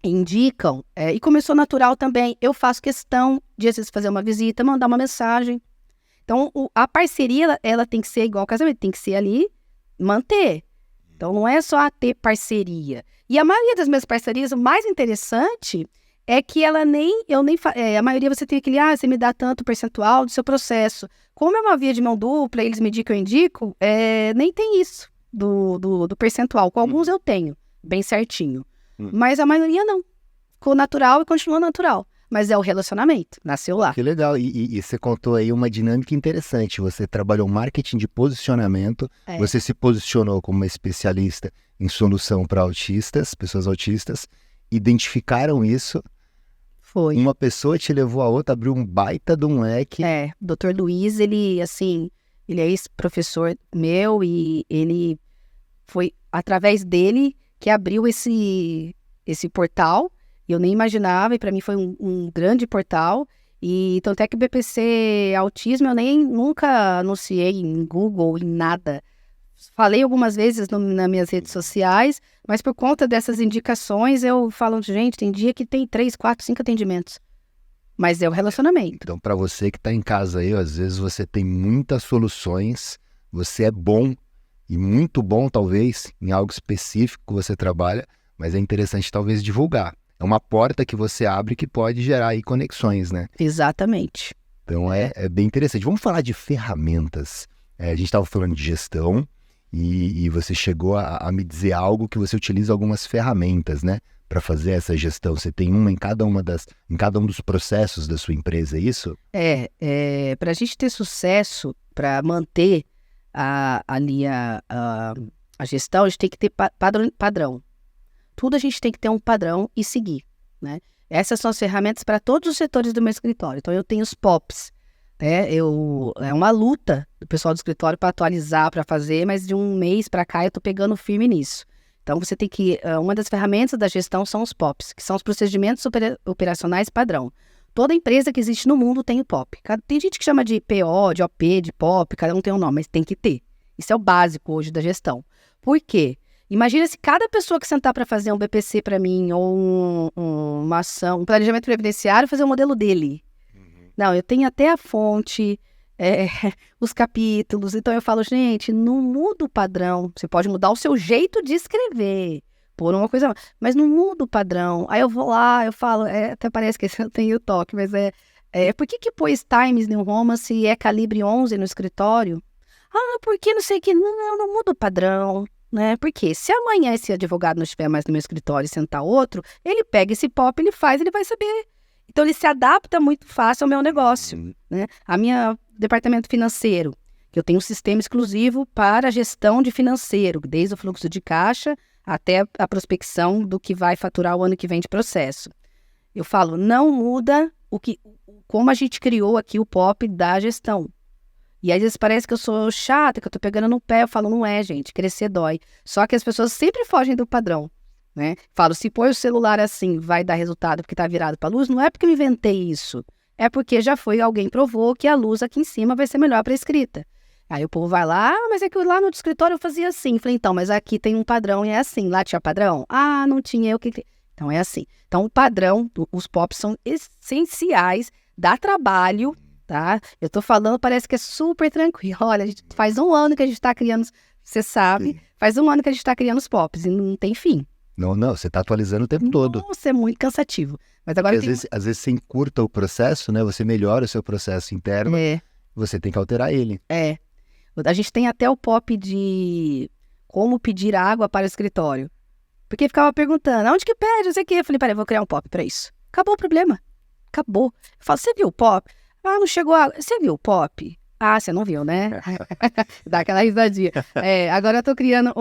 indicam. E começou natural também. Eu faço questão de, às vezes, fazer uma visita, mandar uma mensagem. Então, a parceria, ela tem que ser igual ao casamento. Tem que ser ali, manter. Então, não é só ter parceria. E a maioria das minhas parcerias, o mais interessante é que a maioria você tem aquele, você me dá tanto percentual do seu processo. Como é uma via de mão dupla, eles me indicam, eu indico, nem tem isso do percentual. Com alguns eu tenho, bem certinho. Mas a maioria não. Ficou natural e continua natural. Mas é o relacionamento, nasceu lá. Que legal. E você contou aí uma dinâmica interessante. Você trabalhou marketing de posicionamento, você se posicionou como uma especialista em solução para autistas, pessoas autistas, identificaram isso. Foi. Uma pessoa te levou a outra, abriu um baita de um leque. O Dr. Luiz, ele é ex-professor meu e ele foi através dele que abriu esse portal. Eu nem imaginava, e para mim foi um grande portal. E tanto é que o BPC Autismo eu nunca anunciei em Google, em nada. Falei algumas vezes nas minhas redes sociais, mas por conta dessas indicações eu falo, gente, tem dia que tem 3, 4, 5 atendimentos. Mas é o relacionamento. Então, para você que está em casa aí, às vezes você tem muitas soluções, você é bom, e muito bom talvez, em algo específico que você trabalha, mas é interessante talvez divulgar. É uma porta que você abre que pode gerar aí conexões, né? Exatamente. Então é bem interessante. Vamos falar de ferramentas. A gente estava falando de gestão e você chegou a me dizer algo que você utiliza algumas ferramentas, né? Para fazer essa gestão. Você tem uma em cada um dos processos da sua empresa, é isso? Para a gente ter sucesso, para manter ali a gestão, a gente tem que ter padrão. Tudo a gente tem que ter um padrão e seguir, né? Essas são as ferramentas para todos os setores do meu escritório. Então, eu tenho os POPs, né? É uma luta do pessoal do escritório para atualizar, para fazer, mas de um mês para cá eu estou pegando firme nisso. Então, você tem que... uma das ferramentas da gestão são os POPs, que são os procedimentos operacionais padrão. Toda empresa que existe no mundo tem o POP. Tem gente que chama de PO, de OP, de POP, cada um tem um nome, mas tem que ter. Isso é o básico hoje da gestão. Por quê? Imagina se cada pessoa que sentar para fazer um BPC para mim, ou uma ação, um planejamento previdenciário, fazer o modelo dele. Não, eu tenho até a fonte, os capítulos. Então eu falo, gente, não muda o padrão. Você pode mudar o seu jeito de escrever, por uma coisa, mas não muda o padrão. Aí eu vou lá, eu falo, até parece que eu tenho o toque, mas por que pôs Times New Roman se é calibre 11 no escritório? Porque não sei o que, não muda o padrão. Né? Porque se amanhã esse advogado não estiver mais no meu escritório e sentar outro, ele pega esse POP, ele vai saber. Então, ele se adapta muito fácil ao meu negócio. Né? Departamento financeiro, que eu tenho um sistema exclusivo para a gestão de financeiro, desde o fluxo de caixa até a prospecção do que vai faturar o ano que vem de processo. Eu falo, não muda como a gente criou aqui o POP da gestão. E às vezes parece que eu sou chata, que eu tô pegando no pé. Eu falo, não é, gente, crescer dói. Só que as pessoas sempre fogem do padrão, né? Falo, se põe o celular assim, vai dar resultado porque tá virado pra luz, não é porque eu inventei isso. É porque já alguém provou que a luz aqui em cima vai ser melhor pra escrita. Aí o povo vai lá, mas é que lá no escritório eu fazia assim. Falei, então, mas aqui tem um padrão e é assim. Lá tinha padrão? Não tinha, Então é assim. Então o padrão, os POPs são essenciais, dá trabalho, tá? Eu tô falando, parece que é super tranquilo. Olha, faz um ano que a gente tá criando Você sabe, faz um ano que a gente está criando os POPs e não tem fim. Não, você está atualizando o tempo todo. Nossa, é muito cansativo. Mas agora às vezes você encurta o processo, né? Você melhora o seu processo interno, você tem que alterar ele. A gente tem até o POP de como pedir água para o escritório. Porque ficava perguntando, aonde que pede, não sei o quê. Eu falei, peraí, eu vou criar um POP para isso. Acabou o problema. Acabou. Eu falo, você viu o POP? Ah, não chegou água. Você viu o POP? Ah, você não viu, né? Dá aquela risadinha. Agora eu tô criando,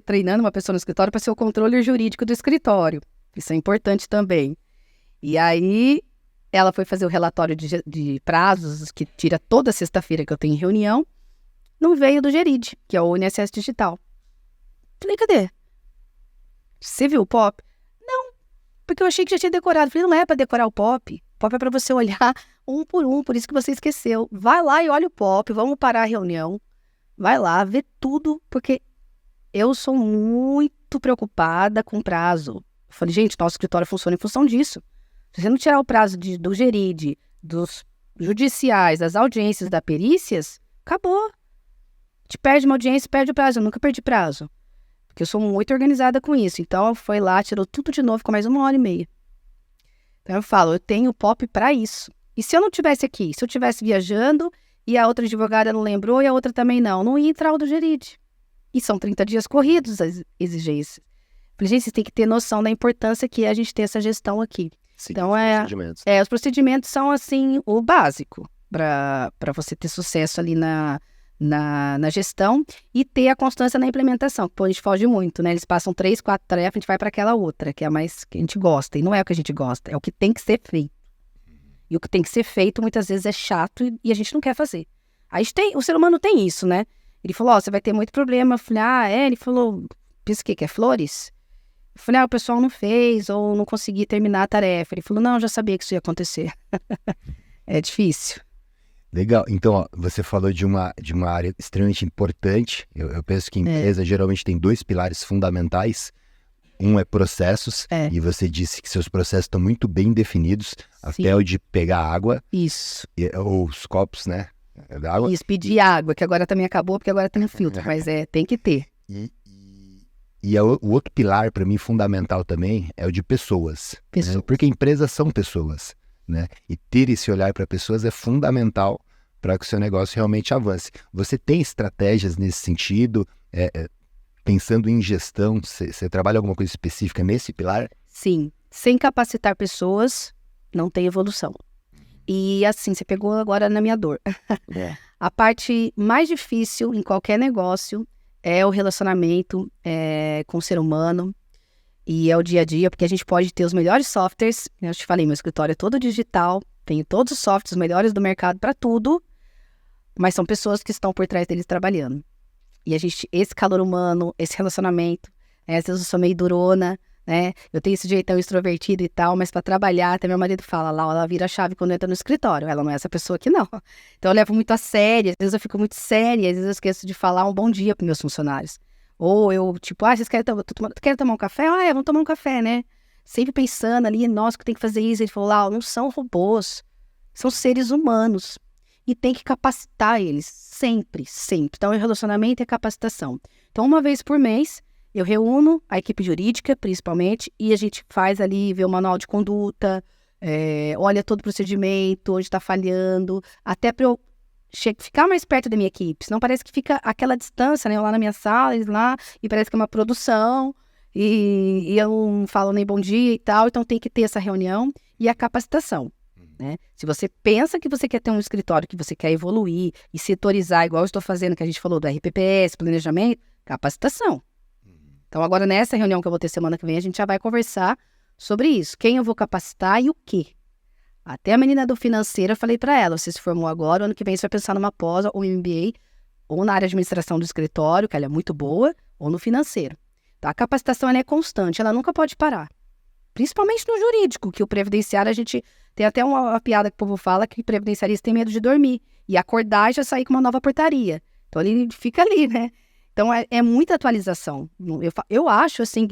treinando uma pessoa no escritório para ser o controle jurídico do escritório. Isso é importante também. E aí, ela foi fazer o relatório de prazos, que tira toda sexta-feira que eu tenho reunião. Não veio do Gerid, que é o INSS Digital. Falei, cadê? Você viu o POP? Não, porque eu achei que já tinha decorado. Falei, não é para decorar o POP. O POP é para você olhar por isso que você esqueceu. Vai lá e olha o POP, vamos parar a reunião. Vai lá, vê tudo, porque eu sou muito preocupada com prazo. Eu falei, gente, nosso escritório funciona em função disso. Se você não tirar o prazo do Gerid, dos judiciais, das audiências, das perícias, acabou. Te perde uma audiência, perde o prazo. Eu nunca perdi prazo. Porque eu sou muito organizada com isso. Então, foi lá, tirou tudo de novo, ficou mais 1h30. Então, eu falo, eu tenho o POP para isso. E se eu não estivesse aqui, se eu estivesse viajando e a outra advogada não lembrou e a outra também não ia entrar o do Gerid. E são 30 dias corridos as exigências. Falei, gente, vocês têm que ter noção da importância que é a gente ter essa gestão aqui. Sim, então, os procedimentos são, assim, o básico para você ter sucesso ali na gestão e ter a constância na implementação. Pô, a gente foge muito, né? Eles passam 3, 4 tarefas, a gente vai para aquela outra, que é a mais que a gente gosta. E não é o que a gente gosta, é o que tem que ser feito. E o que tem que ser feito, muitas vezes, é chato e a gente não quer fazer. O ser humano tem isso, né? Ele falou, você vai ter muito problema. Eu falei, ele falou, pensa o quê? Que é flores? Eu falei, o pessoal não fez ou não consegui terminar a tarefa. Ele falou, não, eu já sabia que isso ia acontecer. É difícil. Legal. Então, você falou de uma área extremamente importante. Eu penso que empresa geralmente tem 2 pilares fundamentais. Um é processos, e você disse que seus processos estão muito bem definidos, até o de pegar água. Isso. Ou os copos, né? Da água. Isso, pedir água, que agora também acabou, porque agora tem um filtro, mas tem que ter. E o outro pilar, para mim, fundamental também, é o de pessoas. Né? Porque empresas são pessoas, né? E ter esse olhar para pessoas é fundamental para que o seu negócio realmente avance. Você tem estratégias nesse sentido? Pensando em gestão, você trabalha alguma coisa específica nesse pilar? Sim. Sem capacitar pessoas, não tem evolução. E assim, você pegou agora na minha dor. A parte mais difícil em qualquer negócio é o relacionamento com o ser humano e é o dia a dia, porque a gente pode ter os melhores softwares. Eu te falei, meu escritório é todo digital, tenho todos os softwares, os melhores do mercado para tudo, mas são pessoas que estão por trás deles trabalhando. E esse calor humano, esse relacionamento, às vezes eu sou meio durona, né? Eu tenho esse jeitão extrovertido e tal, mas para trabalhar, até meu marido fala, lá, ela vira a chave quando entra no escritório. Ela não é essa pessoa aqui, não. Então eu levo muito a sério, às vezes eu fico muito séria, às vezes eu esqueço de falar um bom dia para meus funcionários. Ou eu, tipo, vocês querem tomar um café? Vamos tomar um café, né? Sempre pensando ali, nossa, que tem que fazer isso. Ele falou, não são robôs, são seres humanos. E tem que capacitar eles, sempre, sempre. Então, o relacionamento é capacitação. Então, uma vez por mês, eu reúno a equipe jurídica, principalmente, e a gente faz ali, vê o manual de conduta, olha todo o procedimento, onde está falhando, até para eu ficar mais perto da minha equipe. Senão parece que fica aquela distância, né? Eu lá na minha sala, eles lá, e parece que é uma produção, e eu não falo nem bom dia e tal. Então, tem que ter essa reunião e a capacitação. Né? Se você pensa que você quer ter um escritório, que você quer evoluir e setorizar, igual eu estou fazendo, que a gente falou do RPPS, planejamento, capacitação. Então, agora nessa reunião que eu vou ter semana que vem, a gente já vai conversar sobre isso. Quem eu vou capacitar e o quê? Até a menina do financeiro, eu falei para ela, você se formou agora, ano que vem você vai pensar numa pós ou MBA, ou na área de administração do escritório, que ela é muito boa, ou no financeiro. Então, a capacitação ela é constante, ela nunca pode parar. Principalmente no jurídico, que o previdenciário, a gente tem até uma piada que o povo fala que previdenciarista tem medo de dormir e acordar e já sair com uma nova portaria. Então, ele fica ali, né? Então, é muita atualização. Eu acho, assim,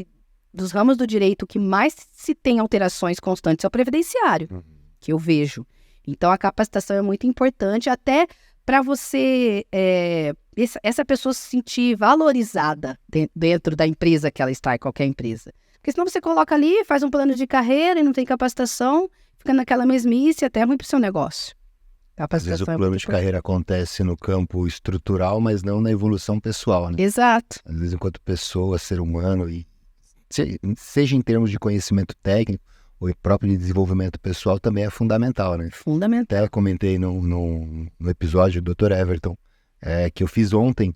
dos ramos do direito que mais se tem alterações constantes é o previdenciário, que eu vejo. Então, a capacitação é muito importante, até para você essa pessoa se sentir valorizada dentro da empresa que ela está, em qualquer empresa. Porque senão você coloca ali, faz um plano de carreira e não tem capacitação, fica naquela mesmice, até é ruim para o seu negócio. Às vezes o plano de carreira acontece no campo estrutural, mas não na evolução pessoal, né? Exato. Às vezes, enquanto pessoa, ser humano, e seja em termos de conhecimento técnico ou próprio de desenvolvimento pessoal, também é fundamental, né? Fundamental. Até comentei no episódio do Dr. Everton, que eu fiz ontem,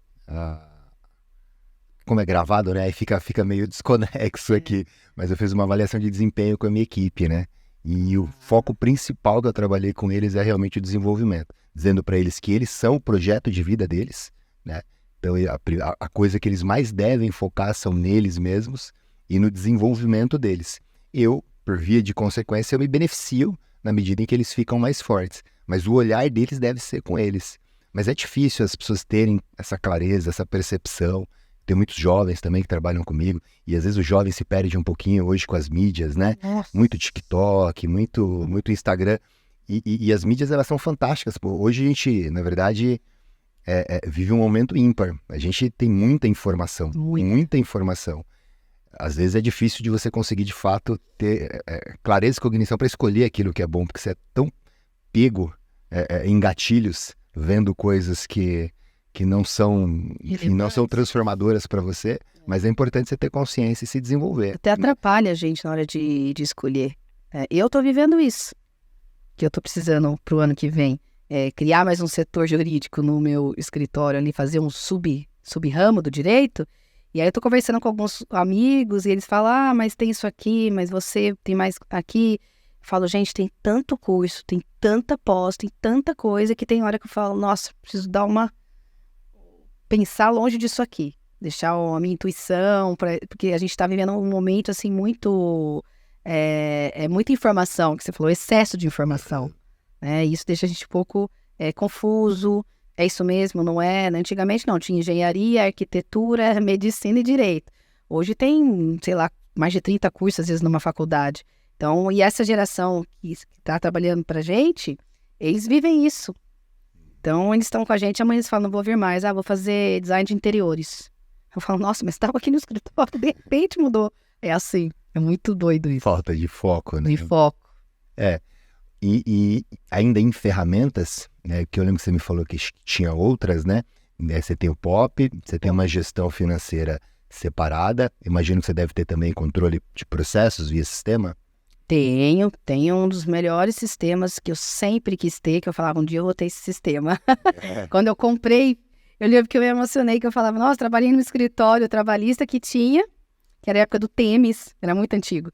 como é gravado, né? Aí fica meio desconexo aqui, mas eu fiz uma avaliação de desempenho com a minha equipe, né? E o foco principal que eu trabalhei com eles é realmente o desenvolvimento, dizendo para eles que eles são o projeto de vida deles, né? Então a coisa que eles mais devem focar são neles mesmos e no desenvolvimento deles. Eu, por via de consequência, eu me beneficio na medida em que eles ficam mais fortes, mas o olhar deles deve ser com eles. Mas é difícil as pessoas terem essa clareza, essa percepção. Tem muitos jovens também que trabalham comigo, e às vezes o jovem se perde um pouquinho hoje com as mídias, né? Nossa. Muito TikTok, muito Instagram, e as mídias, elas são fantásticas. Pô. Hoje a gente, na verdade, vive um momento ímpar. A gente tem muita informação, muita informação. Às vezes é difícil de você conseguir, de fato, ter clareza e cognição para escolher aquilo que é bom, porque você é tão pego em gatilhos, vendo coisas que não são transformadoras para você, mas é importante você ter consciência e se desenvolver. Até atrapalha a gente na hora de escolher. Eu tô vivendo isso, que eu tô precisando pro ano que vem, criar mais um setor jurídico no meu escritório ali, fazer um sub-ramo do direito, e aí eu tô conversando com alguns amigos e eles falam, mas tem isso aqui, mas você tem mais aqui. Eu falo, gente, tem tanto curso, tem tanta pós, tem tanta coisa que tem hora que eu falo, nossa, preciso dar pensar longe disso aqui, deixar a minha intuição, porque a gente está vivendo um momento assim muito, muita informação, que você falou, excesso de informação, né? Isso deixa a gente um pouco confuso, é isso mesmo, não é? Antigamente não, tinha engenharia, arquitetura, medicina e direito. Hoje tem, sei lá, mais de 30 cursos às vezes numa faculdade. Então, e essa geração que está trabalhando pra gente, eles vivem isso. Então, eles estão com a gente, amanhã eles falam, não vou vir mais, vou fazer design de interiores. Eu falo, nossa, mas estava aqui no escritório, de repente mudou. É assim, é muito doido isso. Falta de foco, né? De foco. E ainda em ferramentas, né, que eu lembro que você me falou que tinha outras, né? Você tem o POP, você tem uma gestão financeira separada, imagino que você deve ter também controle de processos via sistema. Tenho um dos melhores sistemas que eu sempre quis ter, que eu falava, um dia eu vou ter esse sistema. Quando eu comprei, eu lembro que eu me emocionei, que eu falava, nossa, trabalhei no escritório trabalhista que tinha, que era a época do Temis, era muito antigo.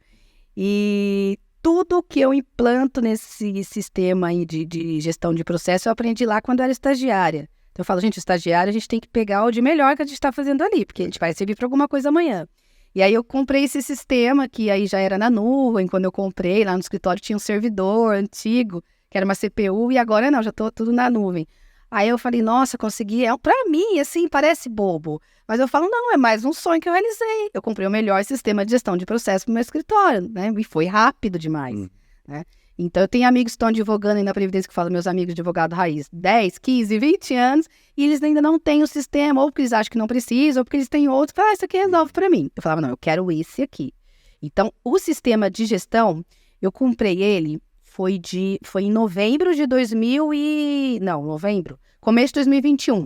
E tudo que eu implanto nesse sistema aí de gestão de processo, eu aprendi lá quando eu era estagiária. Então eu falo, gente, estagiária, a gente tem que pegar o de melhor que a gente está fazendo ali, porque a gente vai servir para alguma coisa amanhã. E aí eu comprei esse sistema, que aí já era na nuvem, quando eu comprei, lá no escritório tinha um servidor antigo, que era uma CPU, e agora não, já tô tudo na nuvem. Aí eu falei, nossa, consegui, pra mim, assim, parece bobo. Mas eu falo, não, é mais um sonho que eu realizei. Eu comprei o melhor sistema de gestão de processo pro meu escritório, né? E foi rápido demais, né? Então, eu tenho amigos que estão advogando aí na Previdência, que falam, meus amigos de advogado raiz, 10, 15, 20 anos, e eles ainda não têm o sistema, ou porque eles acham que não precisam, ou porque eles têm outros, que isso aqui resolve para mim. Eu falava, não, eu quero esse aqui. Então, o sistema de gestão, eu comprei ele, foi em novembro de começo de 2021.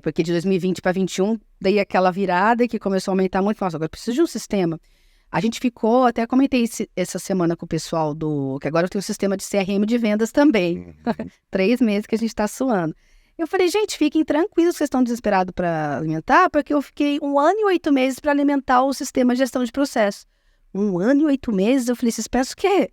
Porque de 2020 para 2021, dei aquela virada que começou a aumentar muito, nossa, agora eu preciso de um sistema. A gente ficou, até comentei essa semana com o pessoal que agora eu tenho um sistema de CRM de vendas também. 3 meses que a gente está suando. Eu falei, gente, fiquem tranquilos, vocês estão desesperados para alimentar, porque eu fiquei 1 ano e 8 meses para alimentar o sistema de gestão de processo. 1 ano e 8 meses, eu falei, vocês pensam o quê?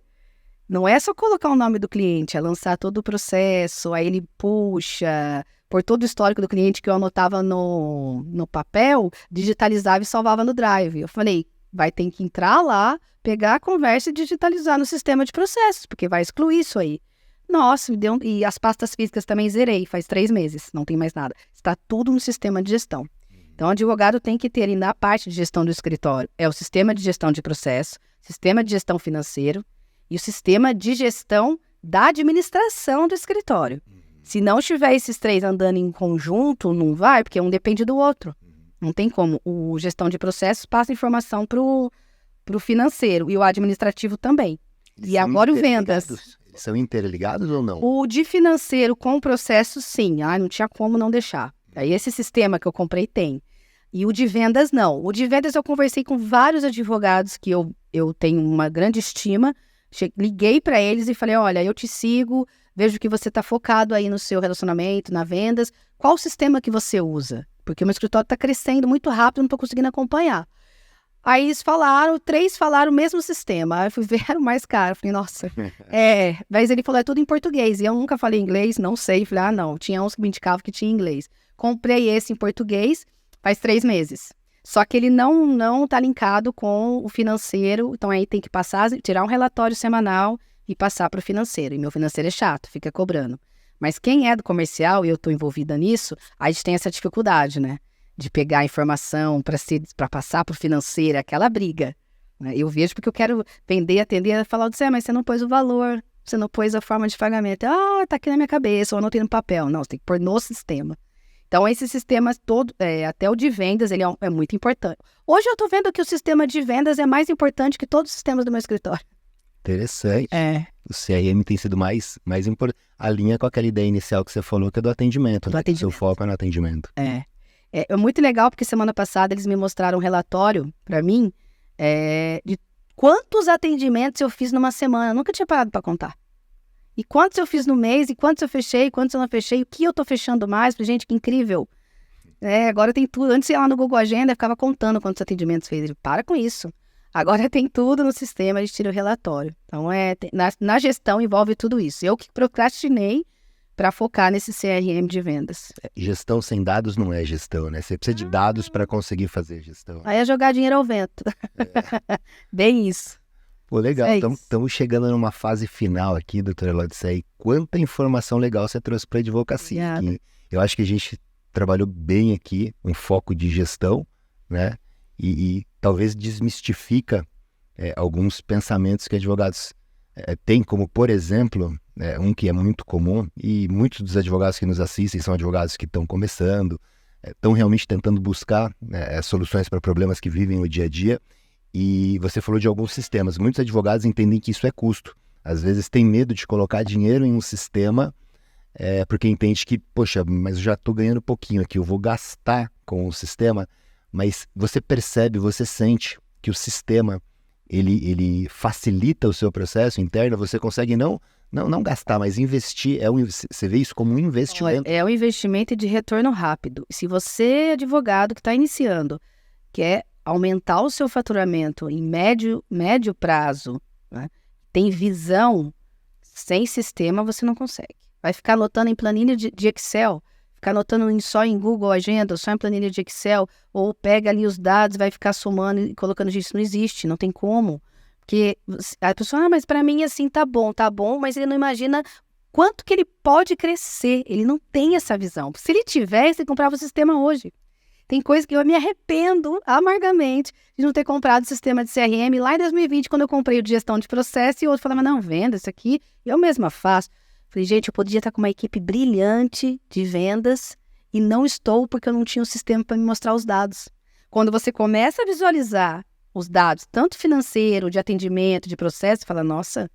Não é só colocar o nome do cliente, é lançar todo o processo, aí ele puxa, por todo o histórico do cliente que eu anotava no papel, digitalizava e salvava no Drive. Eu falei, vai ter que entrar lá, pegar a conversa e digitalizar no sistema de processos, porque vai excluir isso aí. Nossa, e as pastas físicas também zerei, faz 3 meses, não tem mais nada. Está tudo no sistema de gestão. Então, o advogado tem que ter, e na parte de gestão do escritório, é o sistema de gestão de processo, sistema de gestão financeiro e o sistema de gestão da administração do escritório. Se não tiver esses 3 andando em conjunto, não vai, porque um depende do outro. Não tem como. O gestão de processos passa informação pro financeiro e o administrativo também. E agora o vendas. Eles são interligados ou não? O de financeiro com o processo, sim. Não tinha como não deixar. Aí esse sistema que eu comprei tem. E o de vendas, não. O de vendas eu conversei com vários advogados que eu tenho uma grande estima. Liguei para eles e falei, olha, eu te sigo, vejo que você está focado aí no seu relacionamento, na vendas. Qual o sistema que você usa? Porque o meu escritório está crescendo muito rápido, não estou conseguindo acompanhar. Aí eles falaram, 3 falaram o mesmo sistema. Aí eu fui ver, era o mais caro. Eu falei, nossa. Mas ele falou, é tudo em português. E eu nunca falei inglês, não sei. Falei, não. Tinha uns que me indicavam que tinha inglês. Comprei esse em português faz 3 meses. Só que ele não tá linkado com o financeiro. Então aí tem que tirar um relatório semanal e passar para o financeiro. E meu financeiro é chato, fica cobrando. Mas quem é do comercial, e eu estou envolvida nisso, a gente tem essa dificuldade, né? De pegar a informação para passar para o financeiro, aquela briga. Né? Eu vejo porque eu quero vender, atender, falar, mas você não pôs o valor, você não pôs a forma de pagamento. Tá aqui na minha cabeça, ou anotei no papel. Não, você tem que pôr no sistema. Então, esse sistema todo, até o de vendas, ele é muito importante. Hoje eu estou vendo que o sistema de vendas é mais importante que todos os sistemas do meu escritório. Interessante. O CRM tem sido mais importante. Alinha com aquela ideia inicial que você falou, que é do atendimento. O seu foco é no atendimento. É muito legal, porque semana passada eles me mostraram um relatório, para mim, de quantos atendimentos eu fiz numa semana. Eu nunca tinha parado para contar. E quantos eu fiz no mês, e quantos eu fechei, e quantos eu não fechei, o que eu tô fechando mais, gente, que incrível. Agora tem tudo. Antes ia lá no Google Agenda, eu ficava contando quantos atendimentos fez. Para com isso. Agora tem tudo no sistema, a gente tira o relatório. Então, na gestão envolve tudo isso. Eu que procrastinei para focar nesse CRM de vendas. Gestão sem dados não é gestão, né? Você precisa de dados para conseguir fazer gestão. Aí é jogar dinheiro ao vento. Bem isso. Pô, legal. Estamos chegando numa fase final aqui, doutora Laudicea. Quanta informação legal você trouxe para a advocacia. Eu acho que a gente trabalhou bem aqui, um foco de gestão, né? E talvez desmistifica alguns pensamentos que advogados têm, como, por exemplo, um que é muito comum, e muitos dos advogados que nos assistem são advogados que estão começando, estão realmente tentando buscar soluções para problemas que vivem no dia a dia. E você falou de alguns sistemas. Muitos advogados entendem que isso é custo. Às vezes tem medo de colocar dinheiro em um sistema porque entende que, poxa, mas eu já estou ganhando pouquinho aqui, eu vou gastar com o sistema. Mas você percebe, você sente que o sistema ele facilita o seu processo interno, você consegue não gastar, mas investir. Você vê isso como um investimento? É um investimento de retorno rápido. Se você é advogado que está iniciando, quer aumentar o seu faturamento em médio prazo, né? Tem visão, sem sistema você não consegue. Vai ficar anotando em planilha de Excel, ficar anotando só em Google Agenda, só em planilha de Excel, ou pega ali os dados, vai ficar somando e colocando isso. Não existe, não tem como. Porque a pessoa, mas para mim assim tá bom, mas ele não imagina quanto que ele pode crescer. Ele não tem essa visão. Se ele tivesse, ele comprava o sistema hoje. Tem coisa que eu me arrependo amargamente de não ter comprado o sistema de CRM lá em 2020, quando eu comprei o de gestão de processo, e outro falava, não, venda isso aqui, eu mesma faço. Falei, gente, eu podia estar com uma equipe brilhante de vendas e não estou porque eu não tinha um sistema para me mostrar os dados. Quando você começa a visualizar os dados, tanto financeiro, de atendimento, de processo, você fala, nossa,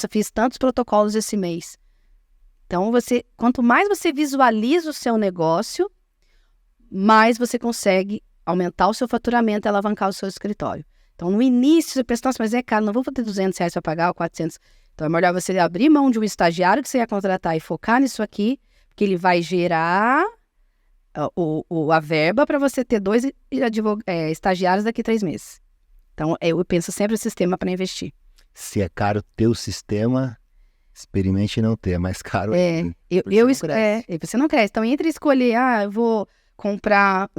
fiz tantos protocolos esse mês. Então, quanto mais você visualiza o seu negócio, mais você consegue aumentar o seu faturamento e alavancar o seu escritório. Então, no início, você pensa, nossa, mas é caro, não vou ter R$200 para pagar ou 400. Então, é melhor você abrir mão de um estagiário que você ia contratar e focar nisso aqui, porque ele vai gerar a verba para você ter 2 estagiários daqui a 3 meses. Então, eu penso sempre no sistema para investir. Se é caro ter o sistema, experimente não ter, é mais caro. Você não cresce. Então, entre escolher, eu vou comprar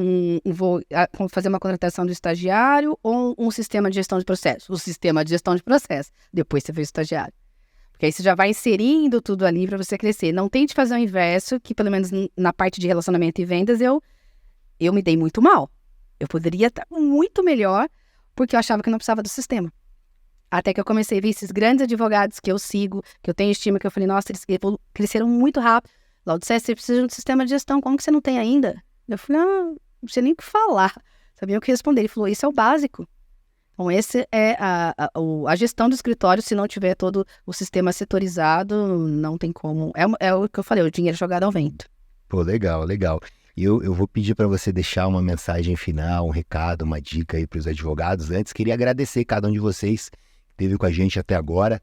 vou fazer uma contratação do estagiário ou um sistema de gestão de processo. O sistema de gestão de processo. Depois você vê o estagiário. Porque aí você já vai inserindo tudo ali para você crescer. Não tente fazer o inverso, que pelo menos na parte de relacionamento e vendas eu me dei muito mal. Eu poderia estar muito melhor porque eu achava que não precisava do sistema. Até que eu comecei a ver esses grandes advogados que eu sigo, que eu tenho estima, que eu falei, nossa, eles cresceram muito rápido. Laudicé, você precisa de um sistema de gestão, como que você não tem ainda? Eu falei, não sei nem o que falar. Sabia o que responder? Ele falou, isso é o básico. Então, esse é a gestão do escritório. Se não tiver todo o sistema setorizado, não tem como. É o que eu falei, o dinheiro jogado ao vento. Pô, legal, legal. Eu vou pedir para você deixar uma mensagem final, um recado, uma dica aí para os advogados. Antes, queria agradecer cada um de vocês que esteve com a gente até agora.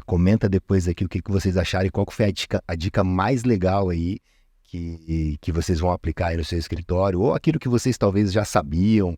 Comenta depois aqui o que vocês acharam e qual que foi a dica mais legal aí que vocês vão aplicar aí no seu escritório, ou aquilo que vocês talvez já sabiam,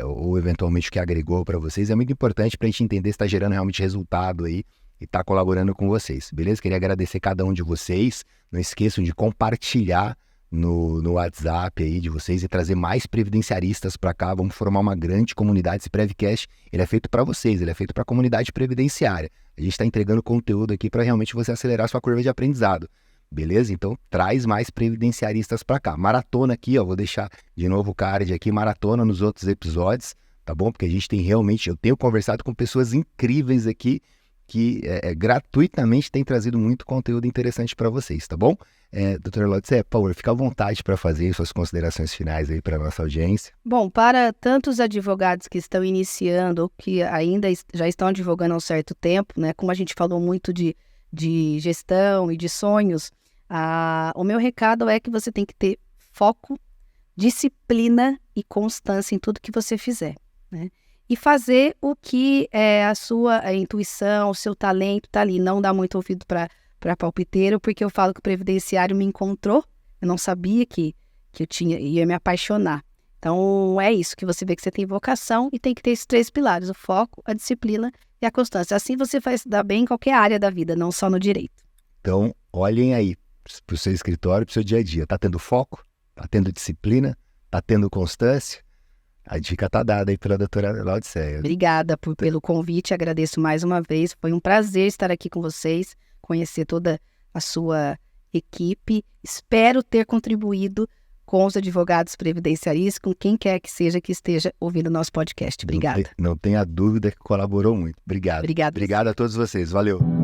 ou eventualmente o que agregou para vocês. É muito importante para a gente entender se está gerando realmente resultado aí e está colaborando com vocês, beleza? Queria agradecer cada um de vocês. Não esqueçam de compartilhar no WhatsApp aí de vocês e trazer mais previdenciaristas para cá. Vamos formar uma grande comunidade. Esse Prevcast, ele é feito para vocês, ele é feito para a comunidade previdenciária. A gente está entregando conteúdo aqui para realmente você acelerar sua curva de aprendizado. Beleza? Então, traz mais previdenciaristas para cá. Maratona aqui, ó, vou deixar de novo o card aqui, maratona nos outros episódios, tá bom? Porque a gente tem realmente, eu tenho conversado com pessoas incríveis aqui que gratuitamente tem trazido muito conteúdo interessante para vocês, tá bom? Doutora Laudicé, por favor, fica à vontade para fazer suas considerações finais aí para a nossa audiência. Bom, para tantos advogados que estão iniciando ou que ainda já estão advogando há um certo tempo, né? Como a gente falou muito de gestão e de sonhos, o meu recado é que você tem que ter foco, disciplina e constância em tudo que você fizer, né? E fazer o que a sua intuição, o seu talento está ali. Não dá muito ouvido para palpiteiro, porque eu falo que o previdenciário me encontrou. Eu não sabia que eu ia me apaixonar. Então, é isso, que você vê que você tem vocação e tem que ter esses 3 pilares, o foco, a disciplina e a constância. Assim você vai se dar bem em qualquer área da vida, não só no direito. Então, olhem aí para o seu escritório, para o seu dia a dia. Está tendo foco? Está tendo disciplina? Está tendo constância? A dica está dada aí pela doutora Laudicé. Obrigada pelo convite, agradeço mais uma vez. Foi um prazer estar aqui com vocês, conhecer toda a sua equipe. Espero ter contribuído com os advogados previdenciaristas, com quem quer que seja que esteja ouvindo o nosso podcast. Obrigada. Não tenha dúvida que colaborou muito. Obrigado. Obrigada. Obrigado a todos vocês. Valeu.